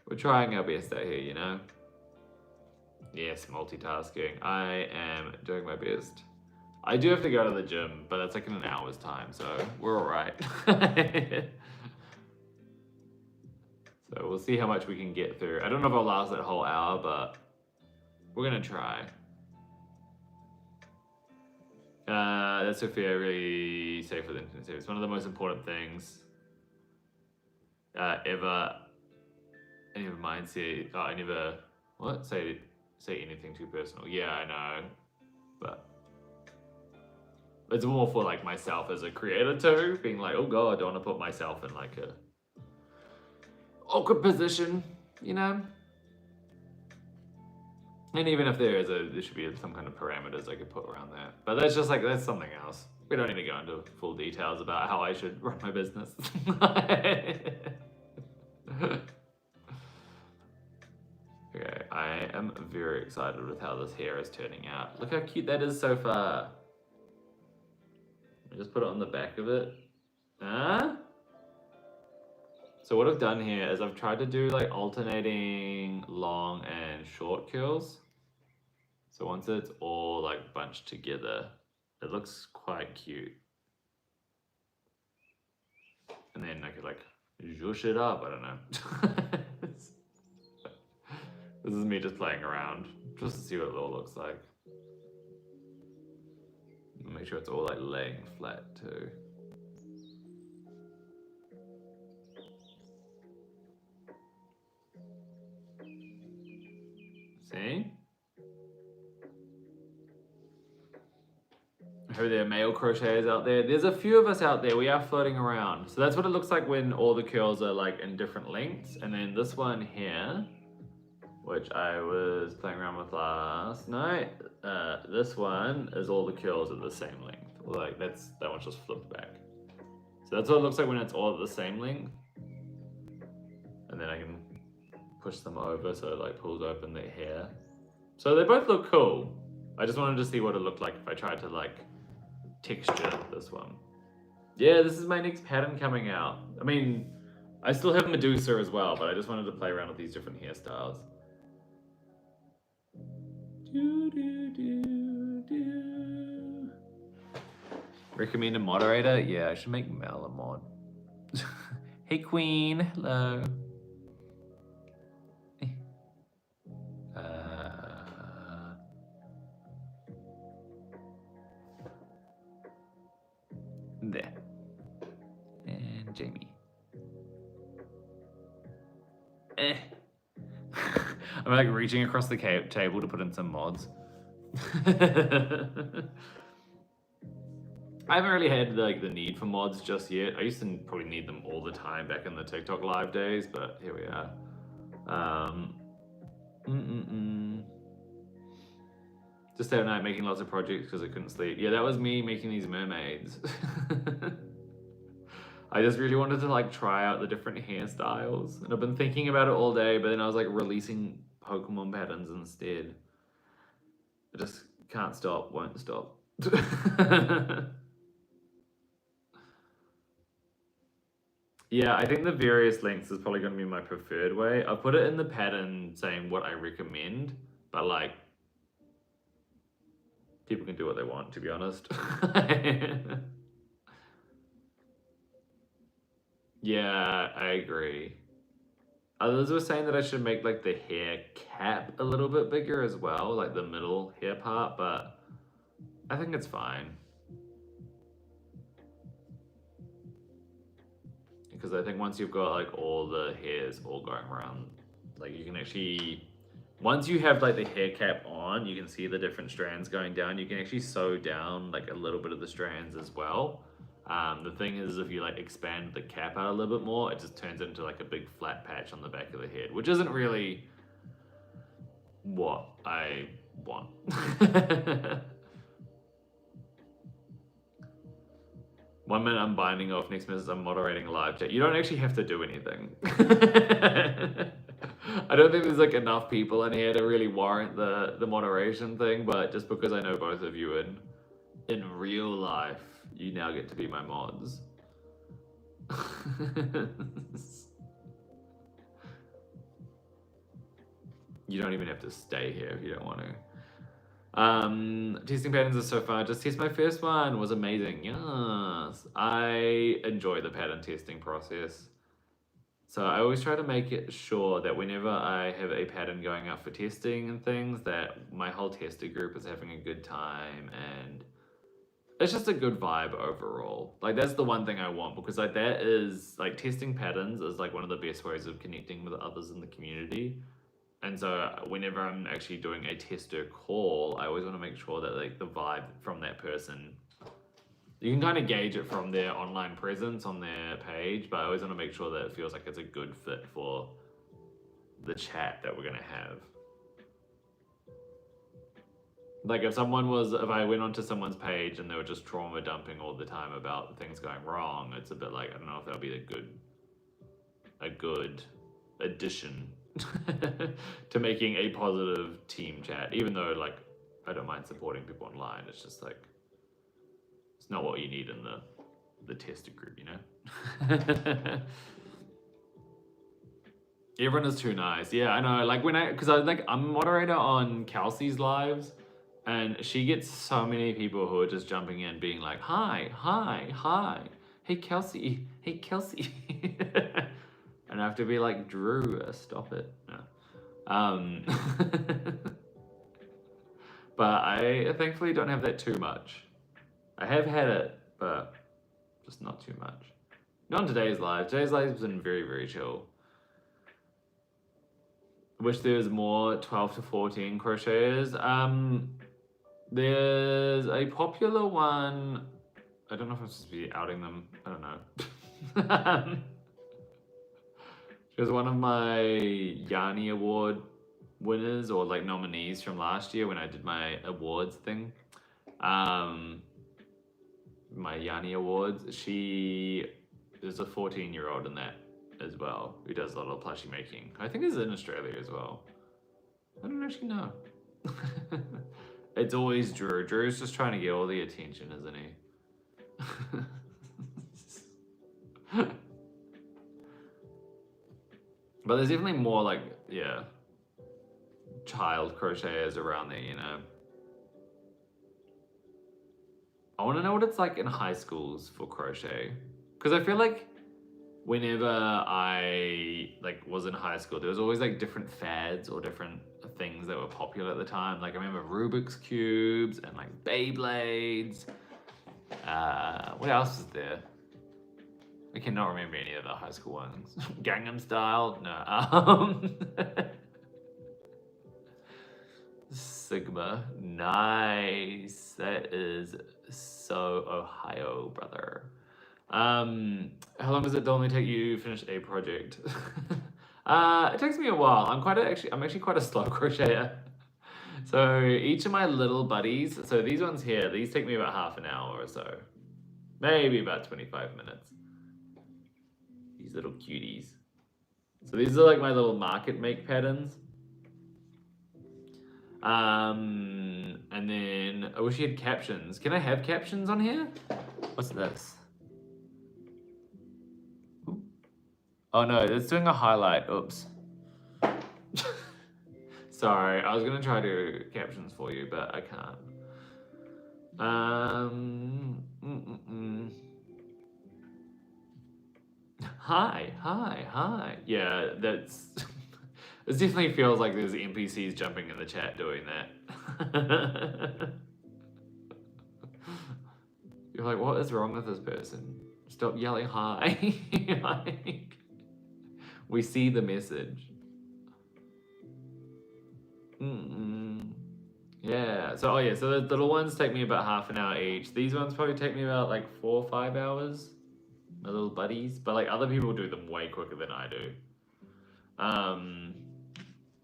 we're trying our best out here, you know? Yes, multitasking. I am doing my best. I do have to go to the gym, but that's like in an hour's time, so we're all right. So we'll see how much we can get through. I don't know if I'll last that whole hour, but we're gonna try. That's Sophia, really safe for the internet. It's one of the most important things ever. Any of mine say, I never, what? Say anything too personal. Yeah, I know, but it's more for like myself as a creator too, being like, oh god, I don't want to put myself in like a awkward position, you know? And even if there should be some kind of parameters I could put around that. But that's just like, that's something else. We don't need to go into full details about how I should run my business. Okay, I am very excited with how this hair is turning out. Look how cute that is so far. I just put it on the back of it. Huh? So what I've done here is I've tried to do like alternating long and short curls. So once it's all like bunched together, it looks quite cute. And then I could like zhoosh it up, I don't know. This is me just playing around, just to see what it all looks like. Make sure it's all like laying flat too. See? I hope there are male crocheters out there. There's a few of us out there. We are floating around. So that's what it looks like when all the curls are like in different lengths. And then this one here, which I was playing around with last night, this one is all the curls at the same length. Like that one's just flipped back. So that's what it looks like when it's all at the same length. And then I can push them over so it like pulls open their hair. So they both look cool. I just wanted to see what it looked like if I tried to like texture this one. Yeah, this is my next pattern coming out. I mean, I still have Medusa as well, but I just wanted to play around with these different hairstyles. Recommend a moderator? Yeah, I should make Mel a mod. Hey Queen, hello. There. And Jamie. I'm like reaching across the table to put in some mods. I haven't really had like the need for mods just yet. I used to probably need them all the time back in the TikTok live days, but here we are. Just that night making lots of projects because I couldn't sleep. Yeah, that was me making these mermaids. I just really wanted to like try out the different hairstyles, and I've been thinking about it all day, but then I was like releasing Pokemon patterns instead. I just can't stop, won't stop. Yeah, I think the various lengths is probably going to be my preferred way. I put it in the pattern saying what I recommend, but like people can do what they want, to be honest. Yeah, I agree. Others were saying that I should make like the hair cap a little bit bigger as well, like the middle hair part, but I think it's fine. Because I think once you've got like all the hairs all going around, like you can actually, once you have like the hair cap on, you can see the different strands going down. You can actually sew down like a little bit of the strands as well. The thing is, if you like expand the cap out a little bit more, it just turns into like a big flat patch on the back of the head, which isn't really what I want. One minute I'm binding off, next minute I'm moderating a live chat. You don't actually have to do anything. I don't think there's like enough people in here to really warrant the moderation thing, but just because I know both of you in real life, you now get to be my mods. You don't even have to stay here if you don't want to. Testing patterns are so fun. Just test my first one was amazing. Yes, I enjoy the pattern testing process. So I always try to make it sure that whenever I have a pattern going out for testing and things, that my whole tester group is having a good time and it's just a good vibe overall. Like that's the one thing I want, because like that is like testing patterns is like one of the best ways of connecting with others in the community. And so whenever I'm actually doing a tester call, I always want to make sure that like the vibe from that person, you can kind of gauge it from their online presence on their page, but I always want to make sure that it feels like it's a good fit for the chat that we're going to have. Like if I went onto someone's page and they were just trauma dumping all the time about things going wrong, it's a bit like, I don't know if that'll be a good addition to making a positive team chat, even though like I don't mind supporting people online. It's just like, it's not what you need in the tester group, you know? Everyone is too nice. Yeah, I know. Like because I'm a moderator on Kelsey's lives, and she gets so many people who are just jumping in being like, hi, hey Kelsey, and I have to be like, Drew, stop it. No. But I thankfully don't have that too much. I have had it, but just not too much. Not on today's live. Today's live has been very, very chill. Wish there was more 12 to 14 crocheters. There's a popular one. I don't know if I'm supposed to be outing them. I don't know. She was one of my Yanni Award winners, or like nominees from last year when I did my awards thing. My Yanni Awards. She is a 14-year-old in that as well, who does a lot of plushie making. I think it's in Australia as well. I don't actually know. It's always Drew. Drew's just trying to get all the attention, isn't he? But there's definitely more like, yeah, child crocheters around there, you know. I want to know what it's like in high schools for crochet, because I feel like whenever I like was in high school, there was always like different fads or different things that were popular at the time. Like I remember Rubik's cubes and like Beyblades. What else is there? I cannot remember any of the high school ones. Gangnam Style? No. Sigma. Nice. That is so Ohio, brother. How long does it normally take you to finish a project? It takes me a while. I'm actually quite a slow crocheter. So each of my little buddies, so these ones here, these take me about half an hour or so. Maybe about 25 minutes. These little cuties. So these are like my little market make patterns. And then I wish you had captions. Can I have captions on here? What's this? Ooh. Oh no, it's doing a highlight. Oops. Sorry, I was gonna try to do captions for you, but I can't. Hi. Yeah, that's. It definitely feels like there's NPCs jumping in the chat doing that. You're like, what is wrong with this person? Stop yelling hi. Like, we see the message. Yeah. So so the little ones take me about half an hour each. These ones probably take me about like 4 or 5 hours. My little buddies, but like other people do them way quicker than I do.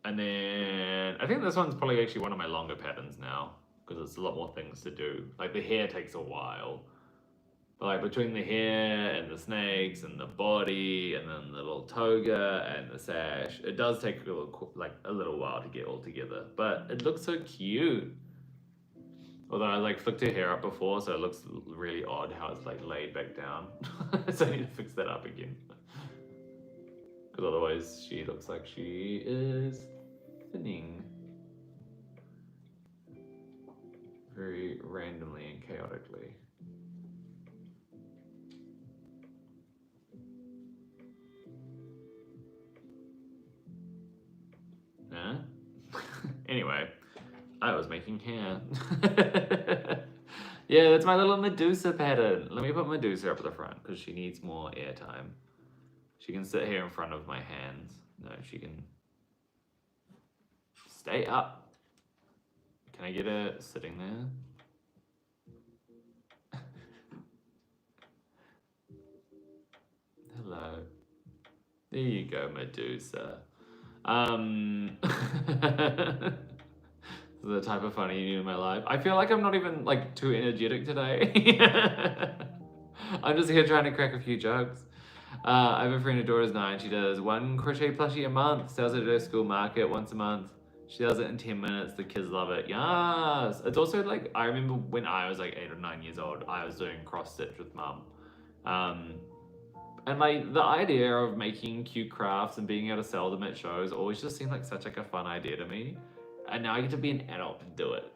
And then I think this one's probably actually one of my longer patterns now because it's a lot more things to do. Like the hair takes a while, but like between the hair and the snakes and the body and then the little toga and the sash, it does take a little while to get all together. But it looks so cute. Although I like flicked her hair up before, so it looks really odd how it's like laid back down. So I need to fix that up again. Because otherwise she looks like she is thinning. Very randomly and chaotically. Huh? Anyway, I was making hair. Yeah, that's my little Medusa pattern. Let me put Medusa up at the front because she needs more airtime. She can sit here in front of my hands. No, she can stay up. Can I get her sitting there? Hello. There you go, Medusa. The type of funny you need in my life. I feel like I'm not even like too energetic today. I'm just here trying to crack a few jokes. I have a friend, her daughter's 9. She does 1 crochet plushie a month, sells it at her school market once a month. She does it in 10 minutes. The kids love it. Yes. It's also like, I remember when I was like 8 or 9 years old, I was doing cross stitch with mum. And like the idea of making cute crafts and being able to sell them at shows always just seemed like such like a fun idea to me. And now I get to be an adult and do it.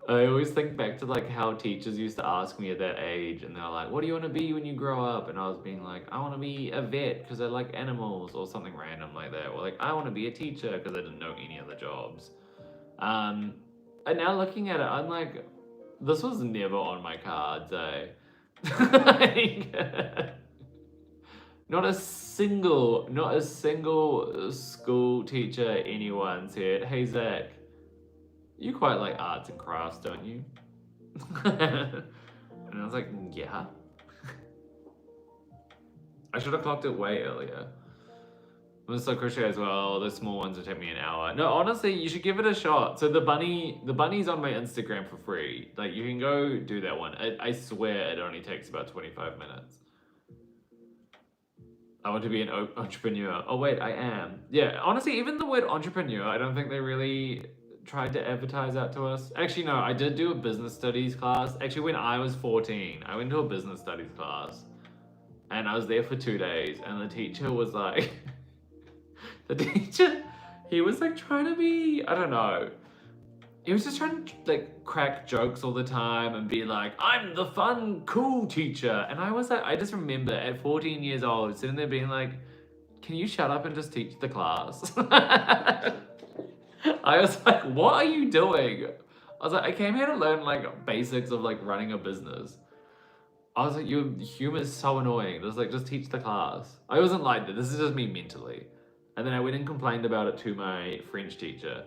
I always think back to like how teachers used to ask me at that age, and they're like, what do you want to be when you grow up? And I was being like, I want to be a vet because I like animals, or something random like that. Or like, I want to be a teacher because I didn't know any other jobs. And now looking at it, I'm like, this was never on my cards, eh? Not a single school teacher anyone said, hey Zach, you quite like arts and crafts, don't you? And I was like, yeah. I should have clocked it way earlier. I'm gonna start crochet as well. The small ones will take me an hour. No, honestly, you should give it a shot. So the bunny's on my Instagram for free. Like you can go do that one. I swear it only takes about 25 minutes. I want to be an entrepreneur. Oh wait, I am. Yeah, honestly, even the word entrepreneur, I don't think they really tried to advertise that to us. Actually, no, I did do a business studies class. Actually, when I was 14, I went to a business studies class. And I was there for 2 days, and the teacher was like... he was like trying to be, I don't know. He was just trying to like crack jokes all the time and be like, I'm the fun, cool teacher. And I was like, I just remember at 14 years old, sitting there being like, can you shut up and just teach the class? I was like, what are you doing? I was like, I came here to learn like basics of like running a business. I was like, your humor is so annoying. Just teach the class. I wasn't like that. This is just me mentally. And then I went and complained about it to my French teacher.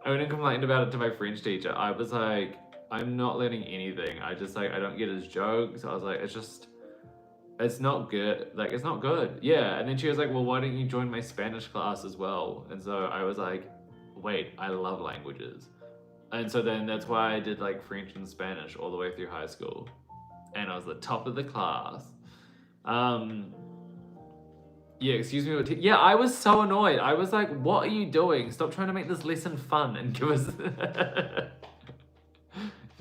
I went and complained about it to my French teacher. I was like, I'm not learning anything. I don't get his jokes. I was like, it's not good. Like, it's not good. Yeah. And then she was like, well, why don't you join my Spanish class as well? And so I was like, wait, I love languages. And so then that's why I did like French and Spanish all the way through high school. And I was the top of the class. Yeah, excuse me. Yeah, I was so annoyed. I was like, what are you doing? Stop trying to make this lesson fun and give us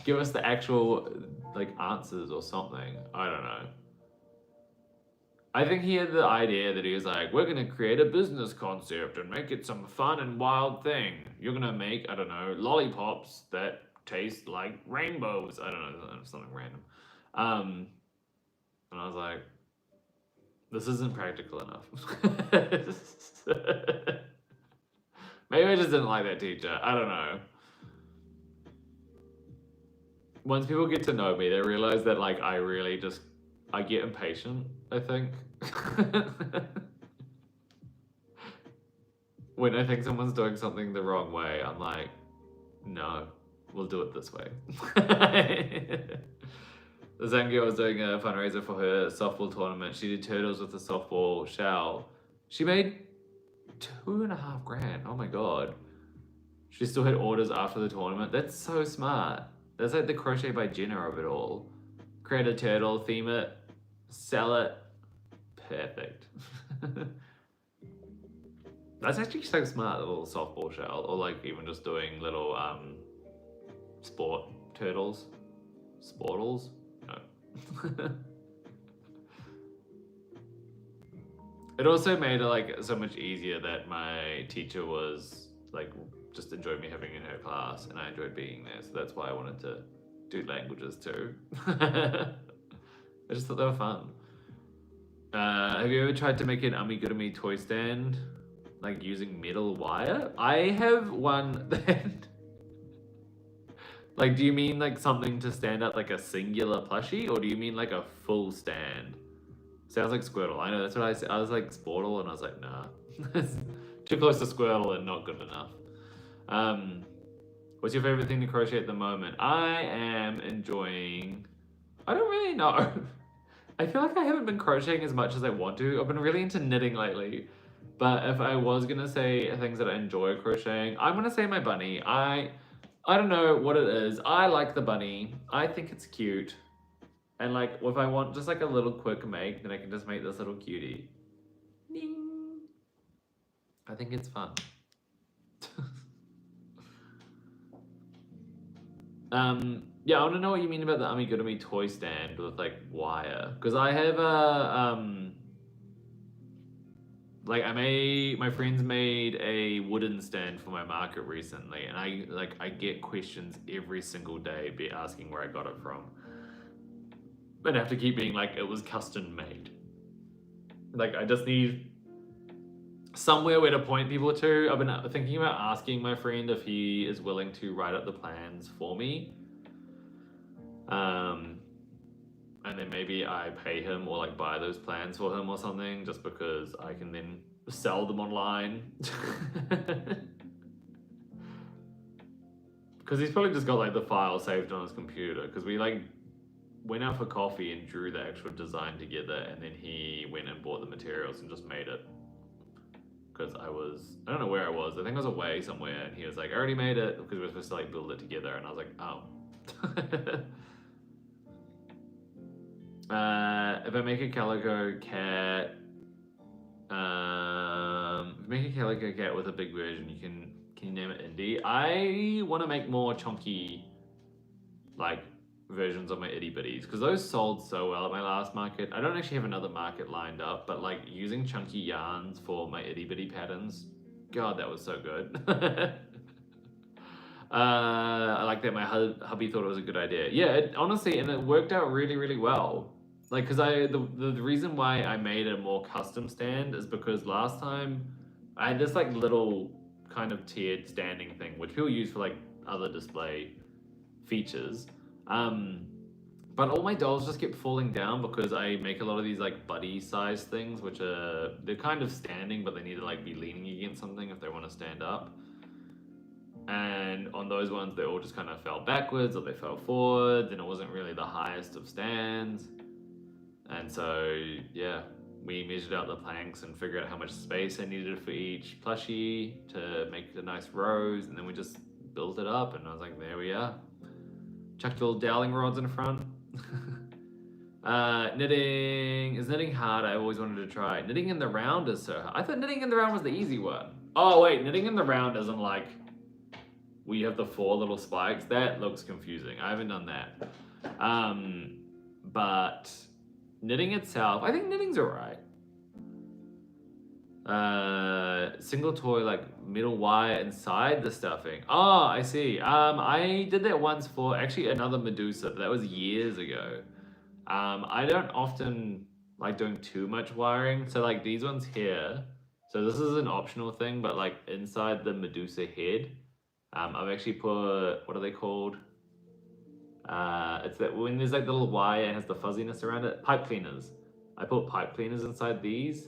give us the actual like answers or something. I don't know. I think he had the idea that he was like, we're gonna create a business concept and make it some fun and wild thing. You're gonna make, I don't know, lollipops that taste like rainbows. I don't know, something random. And I was like, this isn't practical enough. Maybe I just didn't like that teacher. I don't know. Once people get to know me, they realize that like I get impatient, I think. When I think someone's doing something the wrong way, I'm like, no, we'll do it this way. The same girl was doing a fundraiser for her softball tournament. She did turtles with a softball shell. She made $2.5 grand. Oh my God. She still had orders after the tournament. That's so smart. That's like the Crochet by Jenna of it all. Create a turtle, theme it, sell it. Perfect. That's actually so smart, the little softball shell. Or like even just doing little sport turtles. Sportles? No. It also made it like so much easier that my teacher was like just enjoyed me having in her class and I enjoyed being there. So that's why I wanted to do languages too. I just thought they were fun. Have you ever tried to make an amigurumi toy stand? Like using metal wire? I have one that... Like, do you mean like something to stand up like a singular plushie? Or do you mean like a full stand? Sounds like Squirtle. I know, that's what I said. I was like Sportle and I was like, nah. Too close to Squirtle and not good enough. What's your favorite thing to crochet at the moment? I am enjoying... I don't really know. I feel like I haven't been crocheting as much as I want to. I've been really into knitting lately. But if I was gonna say things that I enjoy crocheting, I'm gonna say my bunny. I don't know what it is. I like the bunny. I think it's cute. And like, if I want just like a little quick make, then I can just make this little cutie. Ding. I think it's fun. Yeah, I want to know what you mean about the amigurumi toy stand with like wire. Because I have a, like my friends made a wooden stand for my market recently, and I get questions every single day asking where I got it from. And I have to keep being like, it was custom made. Like, I just need somewhere where to point people to. I've been thinking about asking my friend if he is willing to write up the plans for me. And then maybe I pay him or like buy those plans for him or something, just because I can then sell them online. Because he's probably just got like the file saved on his computer, because we like went out for coffee and drew the actual design together, and then he went and bought the materials and just made it. Because I don't know where I was, I think I was away somewhere, and he was like, I already made it, because we were supposed to like build it together, and I was like, oh. If I make a calico cat, with a big version, can you name it Indie? I want to make more chunky, like, versions of my itty bitties, because those sold so well at my last market. I don't actually have another market lined up, but like using chunky yarns for my itty bitty patterns, God, that was so good. I like that my hubby thought it was a good idea. Yeah, honestly, and it worked out really, really well. Like, because the reason why I made a more custom stand is because last time I had this like little kind of tiered standing thing, which people use for like other display features. But all my dolls just kept falling down because I make a lot of these like buddy size things, which they're kind of standing, but they need to like be leaning against something if they want to stand up. And on those ones, they all just kind of fell backwards or they fell forwards, and it wasn't really the highest of stands. And so, yeah, we measured out the planks and figured out how much space I needed for each plushie to make the nice rows, and then we just built it up, and I was like, there we are. Chucked little doweling rods in front. Knitting. Is knitting hard? I always wanted to try. Knitting in the round is so hard. I thought knitting in the round was the easy one. Oh, wait, knitting in the round isn't like where you have the 4 little spikes. That looks confusing. I haven't done that. But knitting itself, I think knitting's alright. Single toy, like middle wire inside the stuffing. Oh, I see. I did that once for actually another Medusa, but that was years ago. I don't often like doing too much wiring. So like these ones here, so this is an optional thing, but like inside the Medusa head, I've actually put, what are they called? It's that when there's like the little wire and has the fuzziness around it, pipe cleaners. I put pipe cleaners inside these.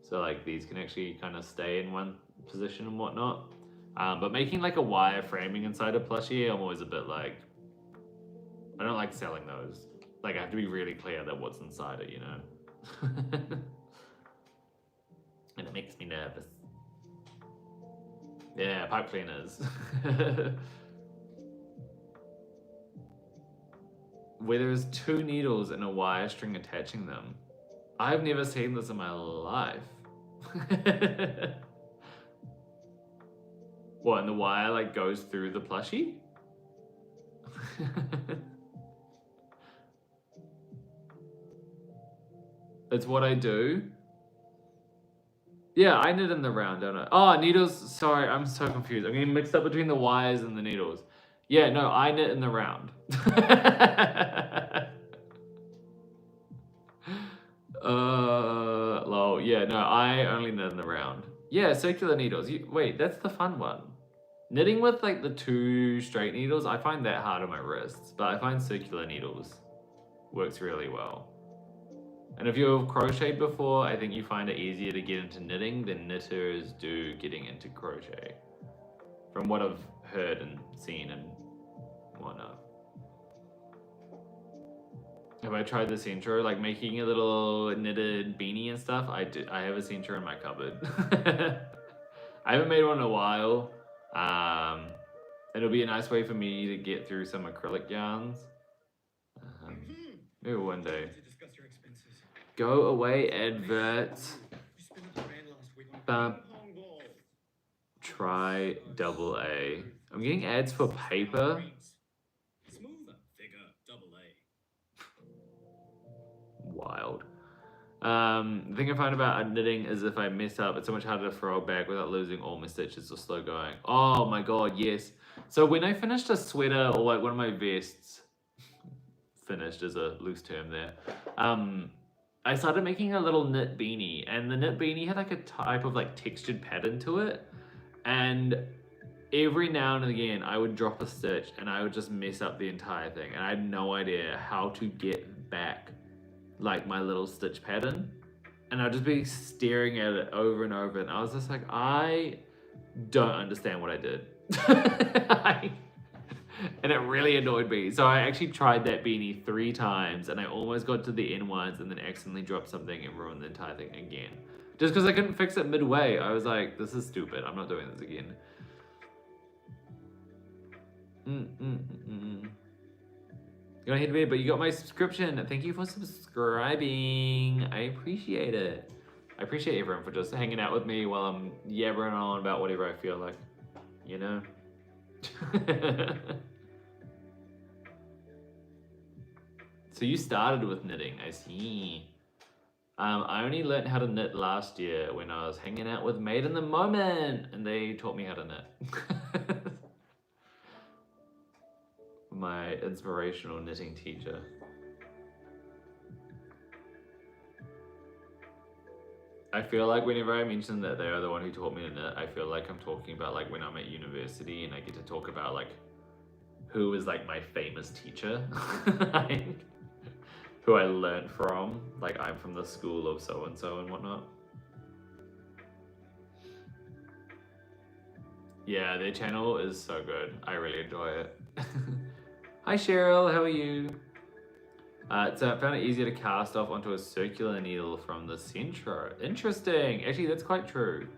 So like these can actually kind of stay in one position and whatnot. But making like a wire framing inside a plushie, I'm always a bit like, I don't like selling those. Like I have to be really clear that what's inside it, you know? And it makes me nervous. Yeah, pipe cleaners. Where there's 2 needles and a wire string attaching them. I've never seen this in my life. What, and the wire like goes through the plushie? That's what I do. Yeah, I knit in the round, don't I? Oh, needles. Sorry, I'm so confused. I'm getting mixed up between the wires and the needles. Yeah, no, I knit in the round. Lol. Yeah, no, I only knit in the round. Yeah, circular needles. Wait, that's the fun one. Knitting with like the 2 straight needles, I find that hard on my wrists, but I find circular needles works really well. And if you've crocheted before, I think you find it easier to get into knitting than knitters do getting into crochet. From what I've heard and seen and whatnot. Have I tried the cincher? Like making a little knitted beanie and stuff? I have a cincher in my cupboard. I haven't made one in a while. It'll be a nice way for me to get through some acrylic yarns. Maybe one day. Go away, adverts. Try AA. I'm getting ads for paper. Wild. The thing I find about knitting is if I mess up, it's so much harder to throw it back without losing all my stitches or slow going. Oh my god, yes. So when I finished a sweater or like one of my vests, finished is a loose term there, I started making a little knit beanie, and the knit beanie had like a type of like textured pattern to it, and every now and again I would drop a stitch and I would just mess up the entire thing, and I had no idea how to get back like my little stitch pattern, and I'd just be staring at it over and over, and I was just like, I don't understand what I did. And it really annoyed me. So I actually tried that beanie 3 times, and I almost got to the end ones and then accidentally dropped something and ruined the entire thing again. Just because I couldn't fix it midway. I was like, this is stupid. I'm not doing this again. You don't hate me, but you got my subscription. Thank you for subscribing. I appreciate it. I appreciate everyone for just hanging out with me while I'm yabbering on about whatever I feel like, you know? So you started with knitting, I see. I only learned how to knit last year when I was hanging out with Made in the Moment, and they taught me how to knit. My inspirational knitting teacher. I feel like whenever I mention that they are the one who taught me to knit, I feel like I'm talking about like when I'm at university and I get to talk about like who is like my famous teacher, like, who I learned from. Like I'm from the school of so-and-so and whatnot. Yeah, their channel is so good. I really enjoy it. Hi Cheryl, how are you? So I found it easier to cast off onto a circular needle from the centre. Interesting. Actually, that's quite true.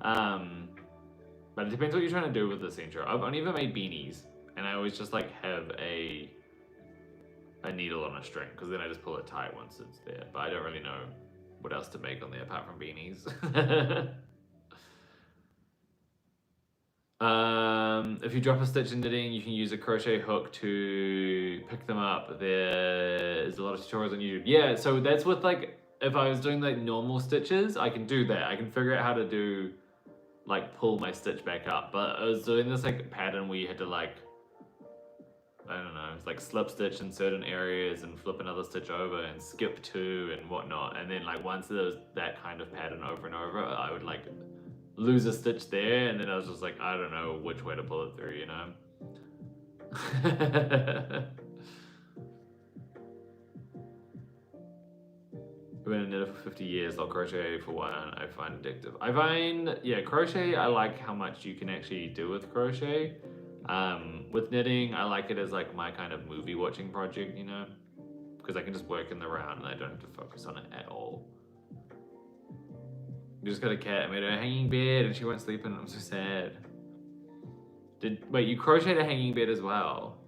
But it depends what you're trying to do with the centre. I've only ever made beanies, and I always just like have a needle on a string, because then I just pull it tight once it's there. But I don't really know what else to make on there apart from beanies. If you drop a stitch in knitting, you can use a crochet hook to pick them up. There's a lot of tutorials on YouTube. Yeah, so that's with like, if I was doing like normal stitches, I can do that. I can figure out how to do, like pull my stitch back up. But I was doing this like pattern where you had to like, I don't know, it's like slip stitch in certain areas and flip another stitch over and skip two and whatnot. And then like once there was that kind of pattern over and over, I would like lose a stitch there, and then I was just like, I don't know which way to pull it through, you know? I've been a knitter for 50 years, I'll crochet for one, I find addictive. I find, yeah, crochet, I like how much you can actually do with crochet. With knitting, I like it as like my kind of movie watching project, you know? Because I can just work in the round and I don't have to focus on it at all. We just got a cat. I made her a hanging bed and she won't sleep in it. I'm so sad. Wait, you crocheted a hanging bed as well?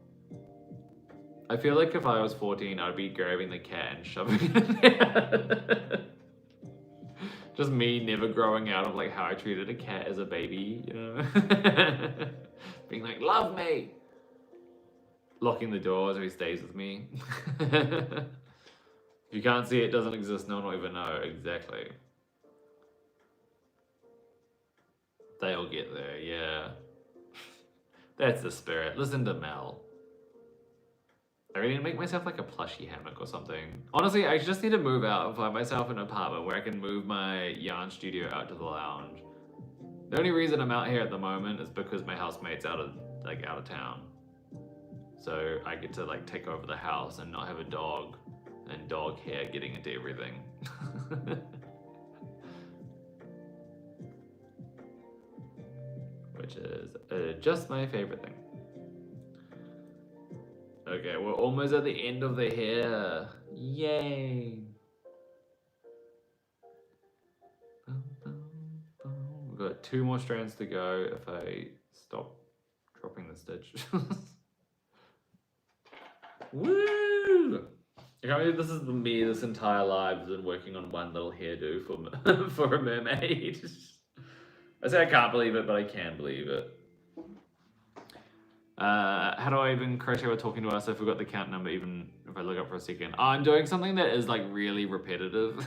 I feel like if I was 14, I'd be grabbing the cat and shoving it in there. Just me never growing out of like how I treated a cat as a baby, you know? Being like, love me! Locking the door so he stays with me. If you can't see it, it doesn't exist, no one will ever know. Exactly. They'll get there, yeah. That's the spirit. Listen to Mel. I really need to make myself like a plushy hammock or something. Honestly, I just need to move out and find myself an apartment where I can move my yarn studio out to the lounge. The only reason I'm out here at the moment is because my housemate's out of town. So I get to like take over the house and not have a dog and dog hair getting into everything. Which is just my favorite thing. Okay, we're almost at the end of the hair. Yay! We've got 2 more strands to go if I stop dropping the stitch. Woo! I can't believe this is me this entire life has been working on one little hairdo for, for a mermaid. I say I can't believe it, but I can believe it. How do I even crochet while talking to us? I forgot the count number even if I look up for a second. I'm doing something that is like really repetitive.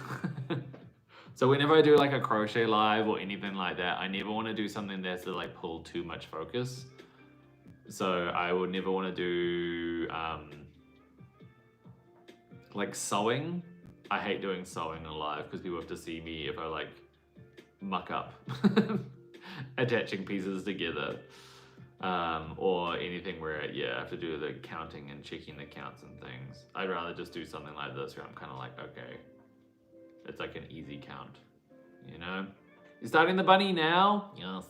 So whenever I do like a crochet live or anything like that, I never want to do something that's to like pull too much focus. So I would never want to do like sewing. I hate doing sewing live because people have to see me if I like muck up attaching pieces together. Or anything where, yeah, I have to do the counting and checking the counts and things. I'd rather just do something like this where I'm kind of like, okay, it's like an easy count, you know? You're starting the bunny now? Yes.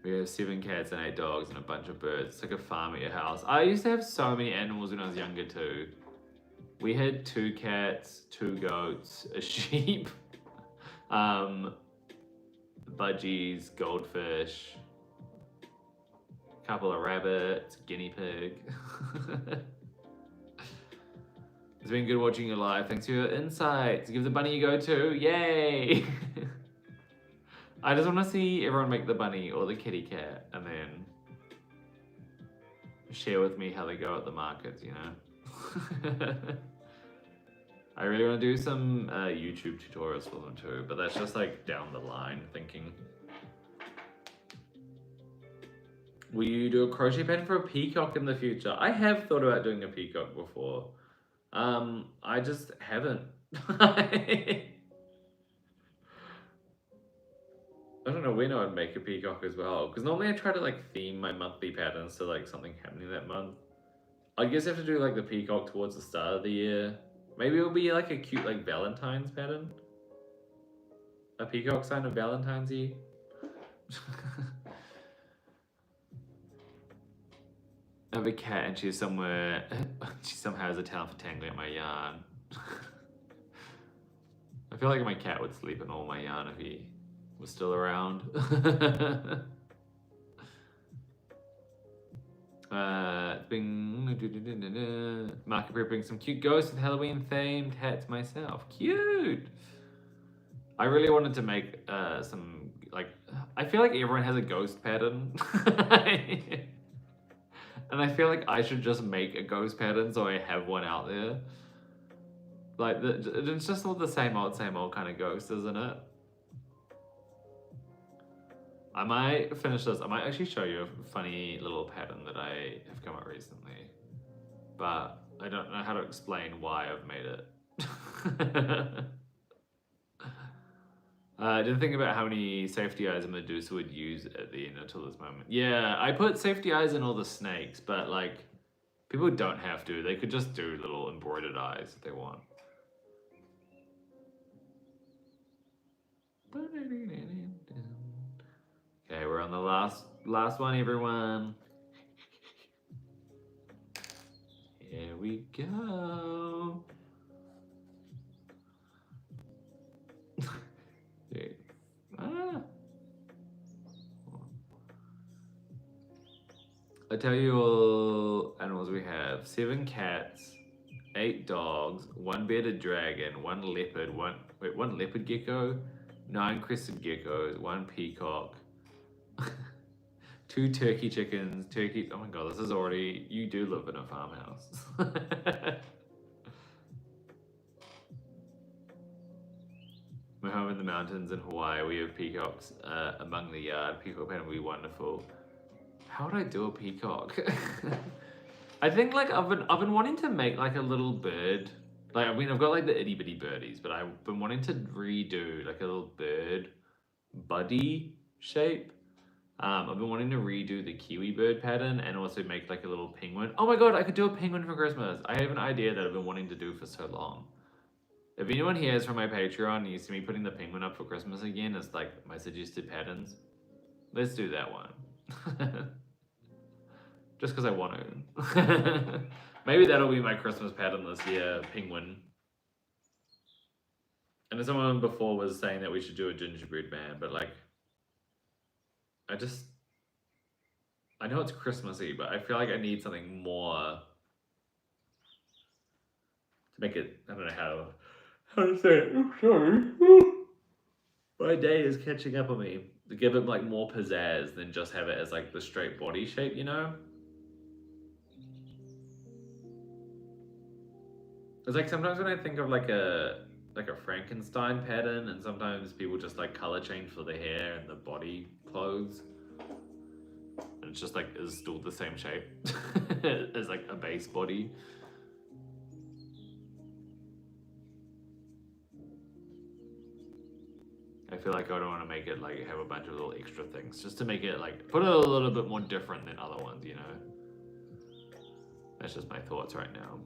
We have 7 cats and 8 dogs and a bunch of birds. It's like a farm at your house. I used to have so many animals when I was younger too. We had 2 cats, 2 goats, a sheep, budgies, goldfish, a couple of rabbits, guinea pig. It's been good watching you live. Thanks for your insights. Give the bunny a go too. Yay! I just want to see everyone make the bunny or the kitty cat and then share with me how they go at the markets, you know? I really want to do some YouTube tutorials for them too, but that's just like down the line thinking. Will you do a crochet pattern for a peacock in the future? I have thought about doing a peacock before. I just haven't. I don't know when I would make a peacock as well, because normally I try to like theme my monthly patterns to like something happening that month. I guess I have to do like the peacock towards the start of the year. Maybe it'll be like a cute like Valentine's pattern. A peacock sign of Valentine's-y. I have a cat and she's somewhere. She somehow has a talent for tangling at my yarn. I feel like my cat would sleep in all my yarn if he was still around. Market prepping some cute ghosts with Halloween themed hats myself. Cute! I really wanted to make some, like, I feel like everyone has a ghost pattern. And I feel like I should just make a ghost pattern so I have one out there. Like, it's just all the same old kind of ghost, isn't it? I might finish this. I might actually show you a funny little pattern that I have come up recently. But I don't know how to explain why I've made it. I didn't think about how many safety eyes a Medusa would use at the end until this moment. Yeah, I put safety eyes in all the snakes, but like, people don't have to. They could just do little embroidered eyes if they want. Okay, we're on the last one, everyone. Here we go. I tell you all animals we have: 7 cats, 8 dogs, 1 bearded dragon, 1 leopard, 1 leopard gecko, 9 crested geckos, 1 peacock, 2 turkey chickens, oh my god, this is already, you do live in a farmhouse. My home in the mountains in Hawaii, we have peacocks among the yard. Peacock pattern would be wonderful. How would I do a peacock? I think like I've been wanting to make like a little bird. Like, I mean, I've got like the itty bitty birdies, but I've been wanting to redo like a little bird buddy shape. I've been wanting to redo the kiwi bird pattern and also make like a little penguin. Oh my god, I could do a penguin for Christmas. I have an idea that I've been wanting to do for so long. If anyone here is from my Patreon and you see me putting the penguin up for Christmas again as like my suggested patterns, let's do that one. Just because I want to. Maybe that'll be my Christmas pattern this year, penguin. And as someone before was saying that we should do a gingerbread man, but like, I know it's Christmassy, but I feel like I need something more to make it, I don't know how to say it. I'm sorry. My day is catching up on me. To give it like more pizzazz than just have it as like the straight body shape, you know? It's like sometimes when I think of like a Frankenstein pattern, and sometimes people just like color change for the hair and the body clothes. And it's just like is still the same shape as like a base body. I feel like I don't want to make it like have a bunch of little extra things, just to make it like put it a little bit more different than other ones, you know. That's just my thoughts right now.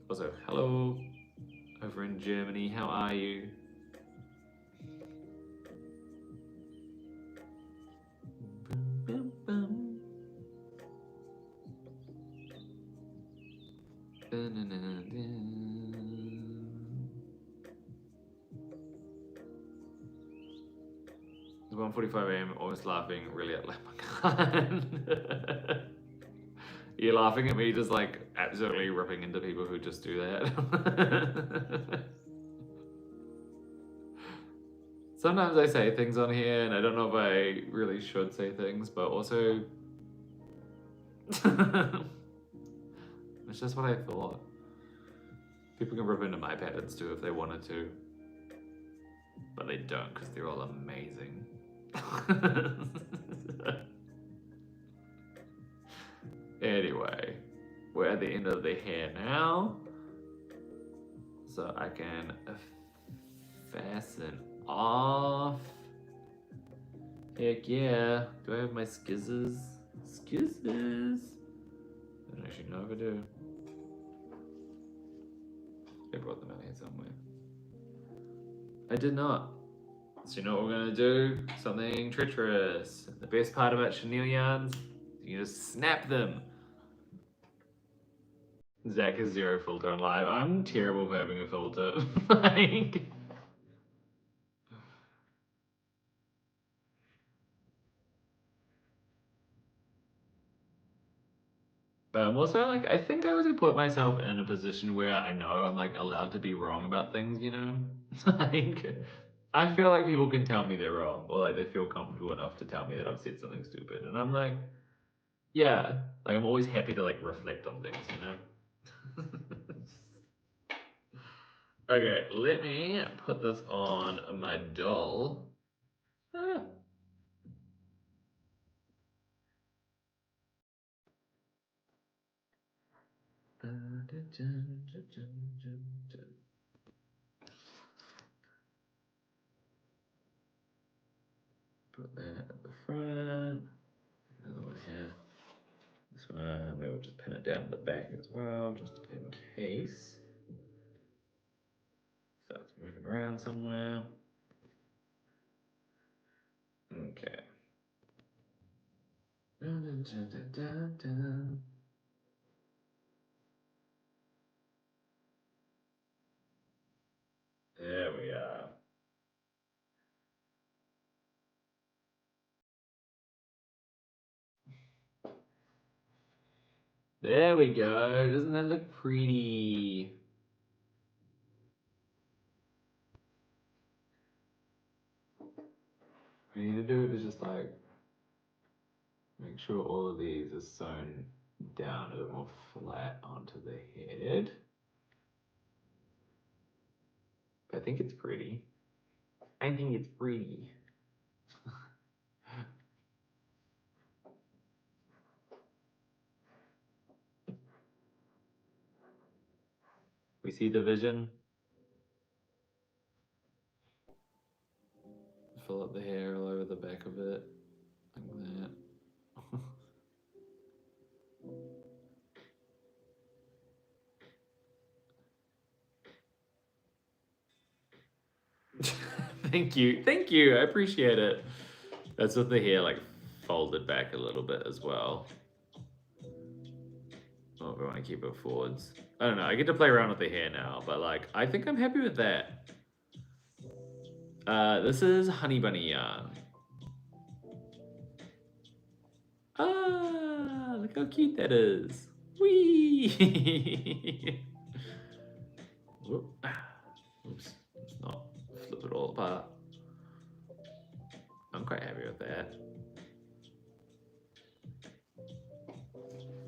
Also, hello over in Germany, how are you? It's 1:45 AM, always laughing, really at Leprechaun. You're laughing at me just like absolutely ripping into people who just do that. Sometimes I say things on here and I don't know if I really should say things, but also it's just what I thought. People can rip into my patterns too if they wanted to, but they don't because they're all amazing. Anyway, we're at the end of the hair now, so I can fasten off. Heck yeah. Do I have my skizzes? Skizzes. I don't actually know if I do. I brought them out here somewhere. I did not. So you know what we're gonna do? Something treacherous. The best part about chenille yarns, you just snap them. Zach has zero filter on live. I'm terrible for having a filter. Like, but I'm also like, I think I would put myself in a position where I know I'm like allowed to be wrong about things, you know? Like, I feel like people can tell me they're wrong, or like they feel comfortable enough to tell me that I've said something stupid, and I'm like, yeah, like I'm always happy to like reflect on things, you know? Okay, let me put this on my doll. Ah. Put that at the front. Another one here. This one, we'll just pin it down at the back as well, just in case. So it's moving around somewhere. Okay. Dun, dun, dun, dun, dun. There we are. There we go. Doesn't that look pretty? What we need to do is just like make sure all of these are sewn down a bit more flat onto the head. I think it's pretty. I think it's pretty. We see the vision. Fill up the hair all over the back of it, like that. Thank you, I appreciate it. That's with the hair like folded back a little bit as well. Oh, we want to keep it forwards. I don't know, I get to play around with the hair now, but like, I think I'm happy with that. This is Honey Bunny yarn. Ah, look how cute that is. Whee! Whoop. Oops, let's not flip it all apart. I'm quite happy with that.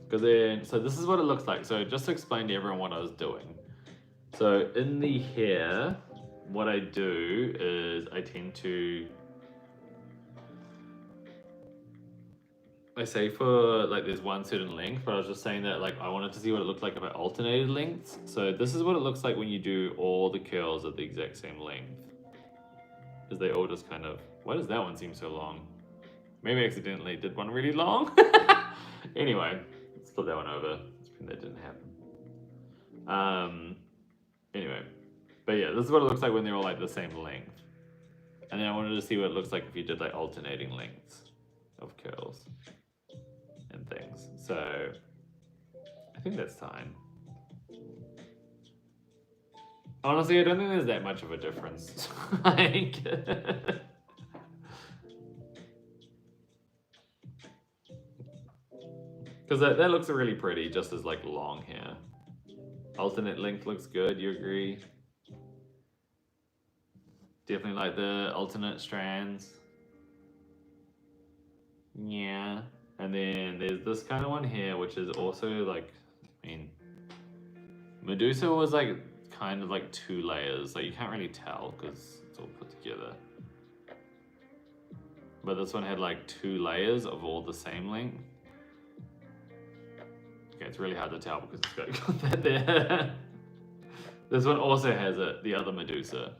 Because then, so this is what it looks like. So just to explain to everyone what I was doing. So in the hair, what I do is I tend to, I say for like there's one certain length, but I was just saying that like I wanted to see what it looked like if I alternated lengths. So this is what it looks like when you do all the curls at the exact same length. Is they all just kind of, why does that one seem so long? Maybe I accidentally did one really long. Anyway, let's flip that one over. Let's pretend that didn't happen. Anyway, but yeah, this is what it looks like when they're all like the same length. And then I wanted to see what it looks like if you did like alternating lengths of curls and things. So I think that's fine. Honestly, I don't think there's that much of a difference. Like, because that looks really pretty just as like long hair. Alternate length looks good, you agree? Definitely like the alternate strands. Yeah. And then there's this kind of one here, which is also like, I mean, Medusa was like kind of like 2 layers. Like you can't really tell because it's all put together. But this one had like 2 layers of all the same length. Okay, it's really hard to tell because it's got that there. This one also has it, the other Medusa.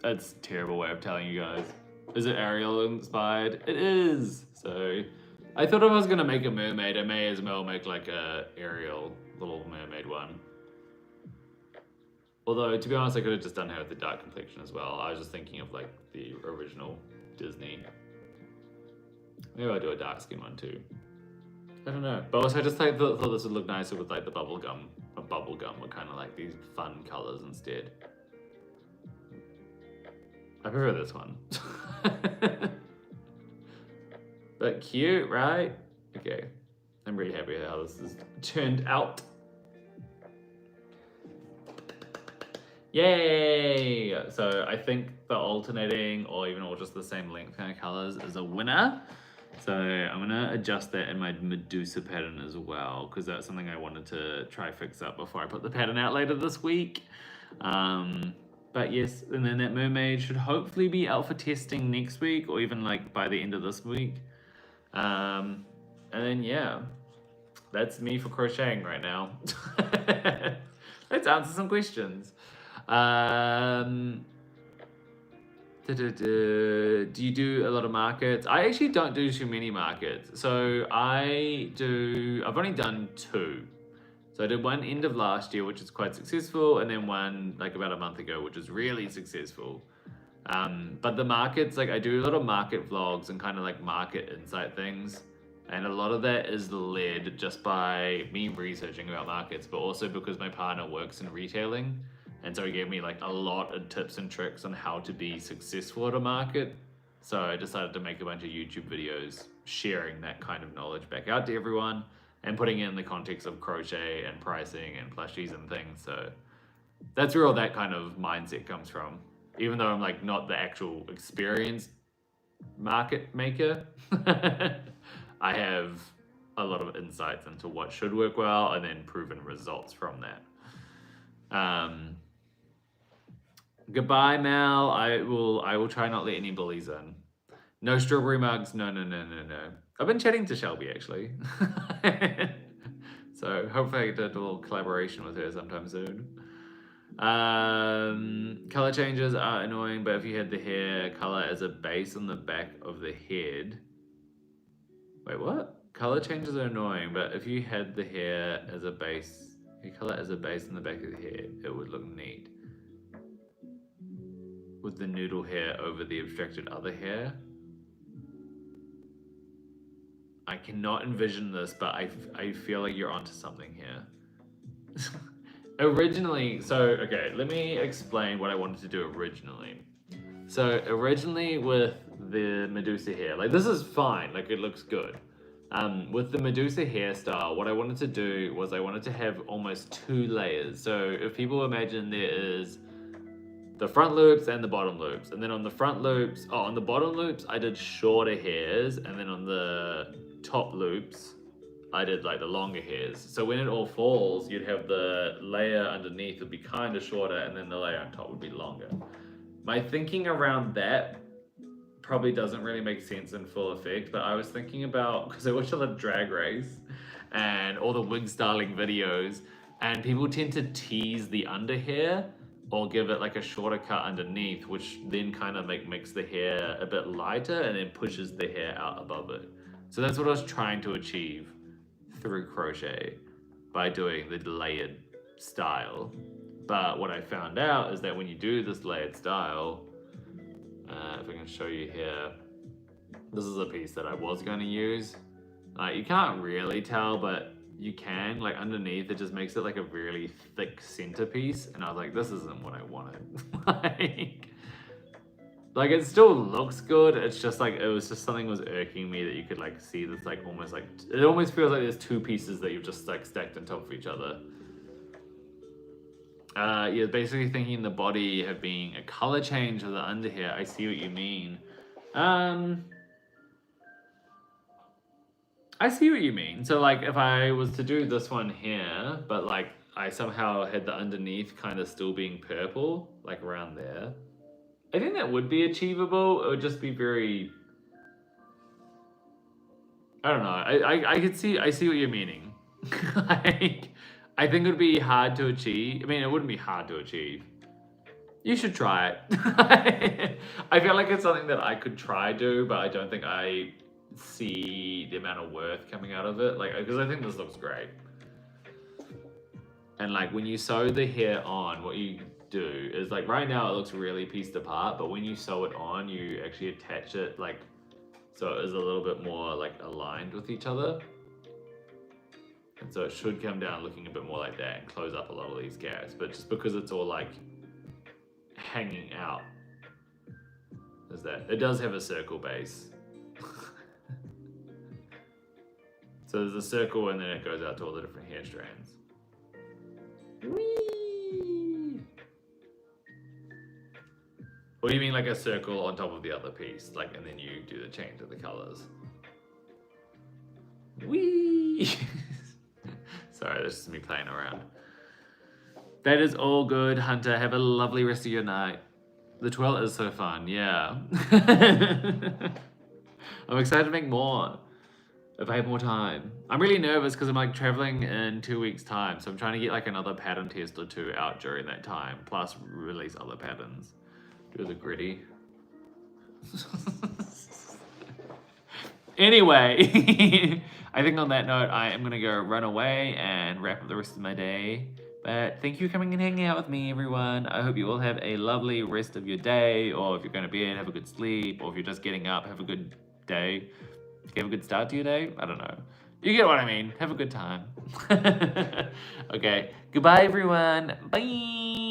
That's a terrible way of telling you guys. Is it Ariel inspired? It is. So I thought if I was gonna make a mermaid, I may as well make like a Ariel little mermaid one. Although, to be honest, I could have just done her with the dark complexion as well. I was just thinking of like the original Disney. Maybe I'll do a dark skin one too. I don't know. But also I just thought this would look nicer with like the bubble gum. Bubble gum were kind of like these fun colors instead. I prefer this one. But cute, right? Okay. I'm really happy with how this has turned out. Yay! So I think the alternating or even all just the same length kind of colors is a winner. So I'm gonna adjust that in my Medusa pattern as well, because that's something I wanted to try fix up before I put the pattern out later this week. But yes, and then that mermaid should hopefully be out for testing next week or even like by the end of this week. And then yeah, that's me for crocheting right now. Let's answer some questions. Do you do a lot of markets? I actually don't do too many markets. So I've only done 2. So I did one end of last year, which is quite successful, and then one like about a month ago, which is really successful. But the markets, like I do a lot of market vlogs and kind of like market insight things. And a lot of that is led just by me researching about markets, but also because my partner works in retailing. And so he gave me like a lot of tips and tricks on how to be successful at a market. So I decided to make a bunch of YouTube videos sharing that kind of knowledge back out to everyone and putting it in the context of crochet and pricing and plushies and things. So that's where all that kind of mindset comes from. Even though I'm like not the actual experienced market maker, I have a lot of insights into what should work well and then proven results from that. Goodbye, Mal. I will try not let any bullies in. No strawberry mugs. No. I've been chatting to Shelby actually. So hopefully I get to do a little collaboration with her sometime soon. Color changes are annoying, but if you had the hair color as a base on the back of the head. Wait, what? Color changes are annoying, but if you had the hair as a base, color as a base on the back of the head, it would look neat. With the noodle hair over the abstracted other hair. I cannot envision this, but I feel like you're onto something here. Originally, okay, let me explain what I wanted to do originally. So originally with the Medusa hair, like this is fine, like it looks good. With the Medusa hairstyle, what I wanted to do was I wanted to have almost 2 layers. So if people imagine there is the front loops and the bottom loops, and then on the front loops, on the bottom loops, I did shorter hairs, and then on the top loops, I did like the longer hairs. So when it all falls, you'd have the layer underneath would be kind of shorter, and then the layer on top would be longer. My thinking around that probably doesn't really make sense in full effect, but I was thinking about, because I watch a lot of Drag Race and all the wig styling videos, and people tend to tease the under hair or give it like a shorter cut underneath, which then kind of makes the hair a bit lighter and then pushes the hair out above it. So that's what I was trying to achieve through crochet by doing the layered style. But what I found out is that when you do this layered style, if I can show you here, this is a piece that I was going to use. You can't really tell, but you can, like underneath, it just makes it like a really thick centerpiece. And I was like, this isn't what I wanted. like it still looks good. It's just like, it was just something was irking me that you could like see this like almost like, it almost feels like there's 2 pieces that you've just like stacked on top of each other. Yeah, basically thinking the body have being a color change of the under hair. I see what you mean. I see what you mean. So like if I was to do this one here, but like I somehow had the underneath kind of still being purple, like around there, I think that would be achievable. It would just be very, I don't know. I see what you're meaning. like, I think it would be hard to achieve. I mean, it wouldn't be hard to achieve. You should try it. I feel like it's something that I could try do, but I don't think I see the amount of worth coming out of it. Like, because I think this looks great. And like when you sew the hair on, what you do is like right now it looks really pieced apart, but when you sew it on, you actually attach it like so it is a little bit more like aligned with each other. And so it should come down looking a bit more like that and close up a lot of these gaps. But just because it's all like hanging out, is that it does have a circle base. So there's a circle and then it goes out to all the different hair strands. Whee! Or do you mean like a circle on top of the other piece, like, and then you do the change of the colors? Whee! Sorry, that's just me playing around. That is all good, Hunter. Have a lovely rest of your night. The twirl is so fun, yeah. I'm excited to make more if I have more time. I'm really nervous because I'm like traveling in 2 weeks' time, so I'm trying to get like another pattern test or two out during that time, plus release other patterns. Do the gritty. Anyway, I think on that note, I am gonna go run away and wrap up the rest of my day. But thank you for coming and hanging out with me, everyone. I hope you all have a lovely rest of your day, or if you're going to bed, have a good sleep, or if you're just getting up, have a good day. If you have a good start to your day, I don't know. You get what I mean. Have a good time. Okay, goodbye, everyone. Bye.